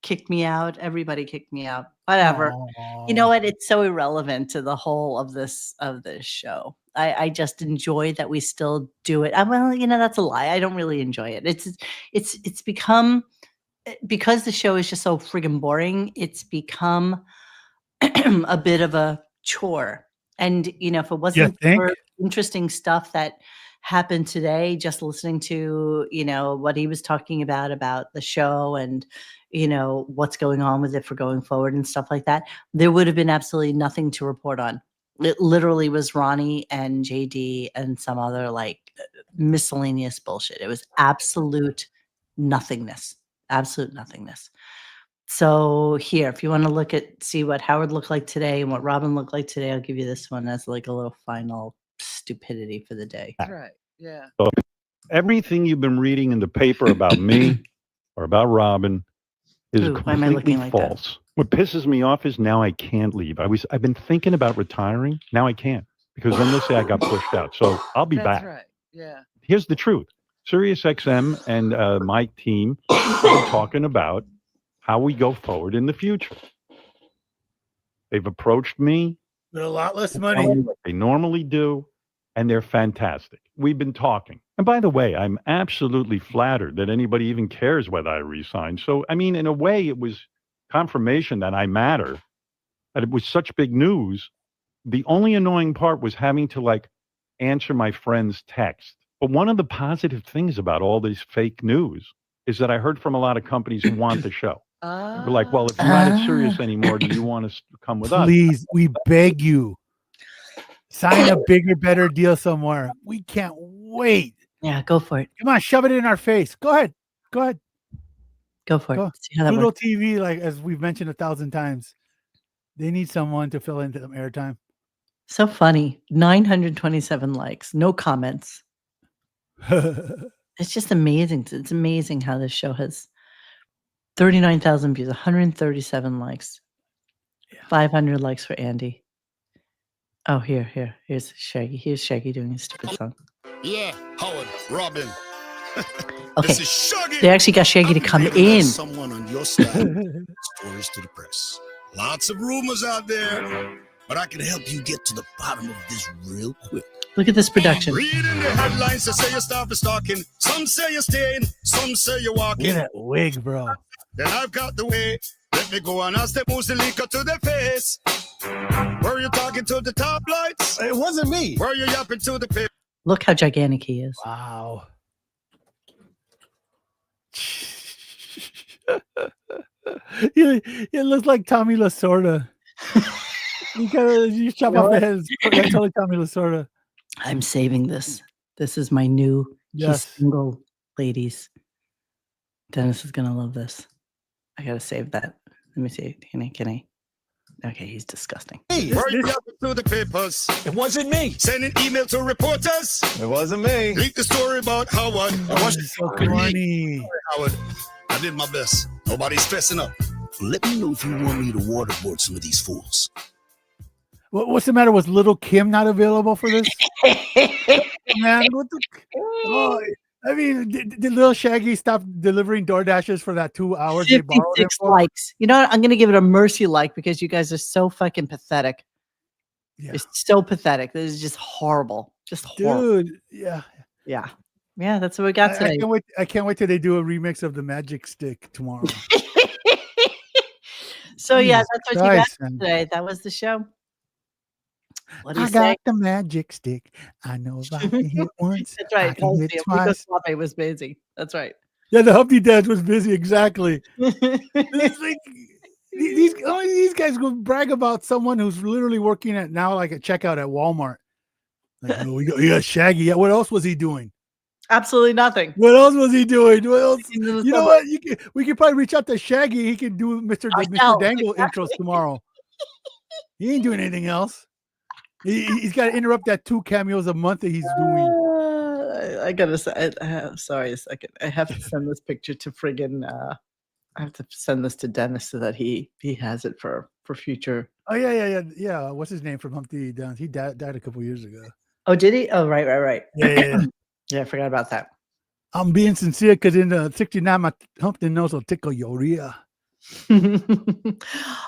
Speaker 1: kicked me out. Everybody kicked me out. Whatever.
Speaker 12: Aww.
Speaker 1: You know what? It's so irrelevant to the whole of this show. I just enjoy that we still do it. Well, you know, that's a lie. I don't really enjoy it. It's become, because the show is just so friggin' boring, it's become a bit of a chore. And you know, if it wasn't for interesting stuff that happened today, just listening to, you know, what he was talking about the show and, you know, what's going on with it for going forward and stuff like that, there would have been absolutely nothing to report on. It literally was Ronnie and JD and some other like miscellaneous bullshit. It was absolute nothingness. So here, if you want to see what Howard looked like today and what Robin looked like today, I'll give you this one as like a little final stupidity for the day.
Speaker 14: Right. Yeah.
Speaker 13: So everything you've been reading in the paper about me or about Robin is
Speaker 1: Why am I looking
Speaker 13: completely
Speaker 1: like that?
Speaker 13: false. What pisses me off is now I can't leave. I've been thinking about retiring. Now I can't because then they'll say I got pushed out. So I'll be back.
Speaker 14: That's right. Yeah.
Speaker 13: Here's the truth. SiriusXM and my team are talking about how we go forward in the future. They've approached me.
Speaker 12: With a lot less
Speaker 13: Tell
Speaker 12: money.
Speaker 13: me what they normally do, and they're fantastic. We've been talking. And by the way, I'm absolutely flattered that anybody even cares whether I resign. So, I mean, in a way, it was confirmation that I matter, that it was such big news. The only annoying part was having to like answer my friend's text. But one of the positive things about all this fake news is that I heard from a lot of companies who want the show. They're like, well, if you're not as serious anymore, do you want to come with us?
Speaker 12: Please, we beg you. Sign a bigger, better deal somewhere. We can't wait.
Speaker 1: Yeah, go for it.
Speaker 12: Come on, shove it in our face. Go ahead. Go ahead.
Speaker 1: Go for it. See how that
Speaker 12: Pluto
Speaker 1: works.
Speaker 12: TV, like as we've mentioned 1,000 times, they need someone to fill in some airtime.
Speaker 1: So funny. 927 likes, no comments. It's just amazing. It's amazing how this show has 39,000 views, 137 likes, 500 likes for Andy. Oh, here's Shaggy. Here's Shaggy doing his stupid song.
Speaker 9: Yeah, Howard, Robin.
Speaker 1: Okay,
Speaker 9: This is Shaggy.
Speaker 1: they actually got Shaggy to come
Speaker 9: Maybe there's
Speaker 1: in.
Speaker 9: someone on your side. Stories to the press. Lots of rumors out there, but I can help you get to the bottom of this real quick.
Speaker 1: Look at this production.
Speaker 9: Reading the headlines, they say you stop stalking. Some say you're staying, some say you're walking.
Speaker 12: Look at that wig, bro.
Speaker 9: Then I've got the way. Let me go and ask them who's the leaker to their face. Were you talking to the top lights? It wasn't me. Were you yapping to the paper?
Speaker 1: Look how gigantic he is.
Speaker 12: Wow. It looks like Tommy Lasorda. You chop off the head. That's totally Tommy Lasorda.
Speaker 1: I'm saving this. This is my new
Speaker 12: Yes.
Speaker 1: He's single, ladies. Dennis is gonna love this. I gotta save that. Let me see. Can I? Okay, he's disgusting.
Speaker 9: Were you yapping to the papers?
Speaker 15: It wasn't me.
Speaker 9: Sending email to reporters?
Speaker 15: It wasn't me.
Speaker 9: Leak the story about Howard.
Speaker 12: So funny.
Speaker 9: Howard, I did my best. Nobody's fessing up. Let me know if you want me to waterboard some of these fools.
Speaker 12: What's the matter? Was Little Kim not available for this? Man, what the? Oh, I mean, did Little Shaggy stop delivering DoorDashes for that 2 hours they borrowed him
Speaker 1: 56
Speaker 12: for?
Speaker 1: likes. You know what? I'm gonna give it a mercy like because you guys are so fucking pathetic.
Speaker 12: Yeah.
Speaker 1: It's so pathetic. This is just horrible. Just horrible.
Speaker 12: Dude, yeah.
Speaker 1: Yeah, that's what we got
Speaker 12: I
Speaker 1: today.
Speaker 12: can't wait. I can't wait till they do a remix of the Magic Stick tomorrow.
Speaker 1: So yeah,
Speaker 12: Jesus
Speaker 1: that's what
Speaker 12: Christ,
Speaker 1: you got
Speaker 12: man.
Speaker 1: today. That was the show. What do you
Speaker 12: I
Speaker 1: say?
Speaker 12: got the magic stick. I know if I can hit once,
Speaker 1: That's right.
Speaker 12: I can hit twice.
Speaker 1: Suave was busy. That's right.
Speaker 12: Yeah, the Humpty Dance was busy. Exactly. It's like, these guys go brag about someone who's literally working at now like a checkout at Walmart. Like, oh, we got Shaggy. Yeah, what else was he doing?
Speaker 1: Absolutely nothing.
Speaker 12: What else was he doing? What else?
Speaker 1: Into the
Speaker 12: You know
Speaker 1: suburbs.
Speaker 12: what? We could probably reach out to Shaggy. He can do Mr. Dangle intros tomorrow. He ain't doing anything else. He's got to interrupt that 2 cameos a month that he's doing.
Speaker 1: I gotta say, sorry a second. I have to send this picture to friggin' I have to send this to Dennis so that he has it for future.
Speaker 12: Oh yeah. What's his name from Humpty Dance? He died a couple years ago.
Speaker 1: Oh, did he? Oh, right.
Speaker 12: Yeah.
Speaker 1: Yeah, I forgot about that.
Speaker 12: I'm being sincere because in the 69, my Humpty nose will tickle your ear.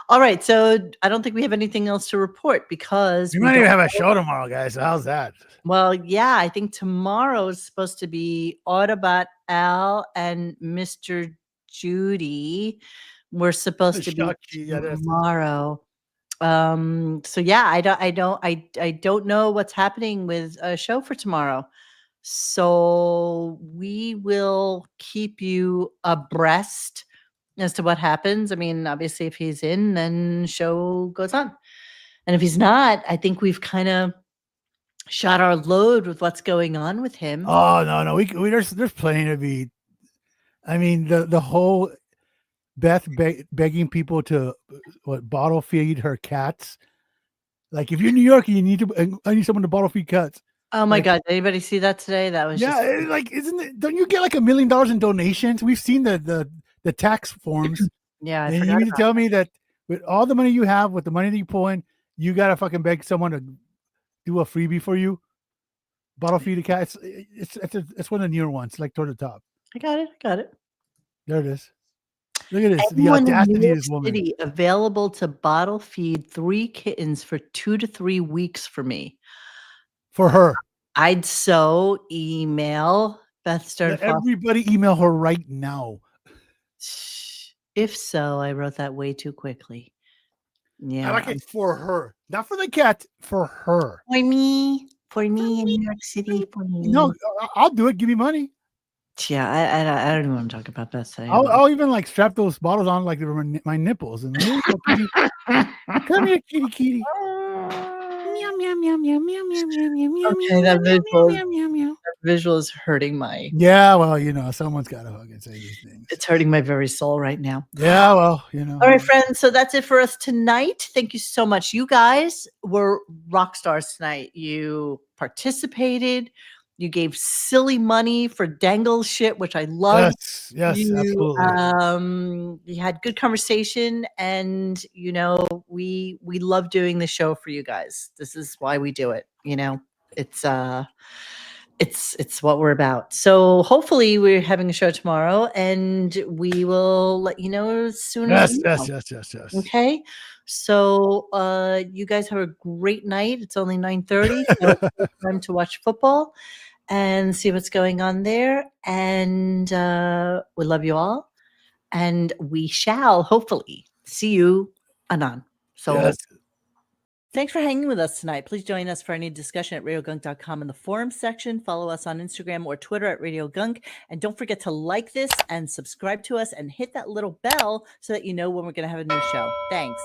Speaker 1: All right, so I don't think we have anything else to report because
Speaker 12: We might even
Speaker 1: don't
Speaker 12: have a
Speaker 1: know-
Speaker 12: show tomorrow, guys. How's that?
Speaker 1: Well, yeah, I think tomorrow is supposed to be Autobot Al and Mr. Judy. We're supposed to be tomorrow. So yeah, I don't know what's happening with a show for tomorrow. So we will keep you abreast as to what happens. I mean, obviously if he's in, then show goes on. And if he's not, I think we've kind of shot our load with what's going on with him.
Speaker 12: Oh no, we there's plenty to be. I mean, the whole Beth begging people to bottle feed her cats. Like if you're in New York, I need someone to bottle feed cats.
Speaker 1: Oh my
Speaker 12: Like,
Speaker 1: God! Did anybody see that today? That was
Speaker 12: yeah,
Speaker 1: just
Speaker 12: like isn't it? Don't you get like $1 million in donations? We've seen the tax forms.
Speaker 1: yeah. I
Speaker 12: And you
Speaker 1: forgot
Speaker 12: mean to
Speaker 1: about
Speaker 12: tell me that with all the money you have, with the money that you pull in, you gotta fucking beg someone to do a freebie for you? Bottle feed a cat. It's one of the newer ones, like toward the top.
Speaker 1: I got it.
Speaker 12: There it is. Look at this.
Speaker 1: Anyone
Speaker 12: the
Speaker 1: in
Speaker 12: audacity
Speaker 1: New
Speaker 12: of
Speaker 1: York
Speaker 12: this woman.
Speaker 1: City available to bottle feed 3 kittens for 2 to 3 weeks for me.
Speaker 12: For her.
Speaker 1: I'd so email Beth Stern.
Speaker 12: Let everybody email her right now.
Speaker 1: If so, I wrote that way too quickly. Yeah.
Speaker 12: I like it for her. Not for the cat, for her.
Speaker 1: For me. For me in New York City. For me.
Speaker 12: No, I'll do it. Give me money.
Speaker 1: Yeah, I don't even want to talk about that today.
Speaker 12: I'll even like strap those bottles on like they were my nipples. And here you go, kitty. Come here, kitty, kitty. Meow, meow, meow, meow, meow, meow, meow, meow, meow,
Speaker 1: Okay,
Speaker 12: meow,
Speaker 1: that visual is hurting my.
Speaker 12: Yeah, well, you know, someone's got to hug and say these things.
Speaker 1: It's hurting my very soul right now.
Speaker 12: Yeah, well, you know.
Speaker 1: All right, friends. So that's it for us tonight. Thank you so much. You guys were rock stars tonight. You participated. You gave silly money for dangle shit, which I love.
Speaker 12: Yes, absolutely.
Speaker 1: You had good conversation, and you know we love doing the show for you guys. This is why we do it. You know, it's what we're about. So hopefully we're having a show tomorrow, and we will let you know as soon as we know.
Speaker 12: Yes.
Speaker 1: Okay. So you guys have a great night. It's only 9:30. So it's time to watch football and see what's going on there. And we love you all. And we shall hopefully see you anon. So thanks for hanging with us tonight. Please join us for any discussion at RadioGunk.com in the forum section. Follow us on Instagram or Twitter at RadioGunk. And don't forget to like this and subscribe to us and hit that little bell so that you know when we're going to have a new show. Thanks.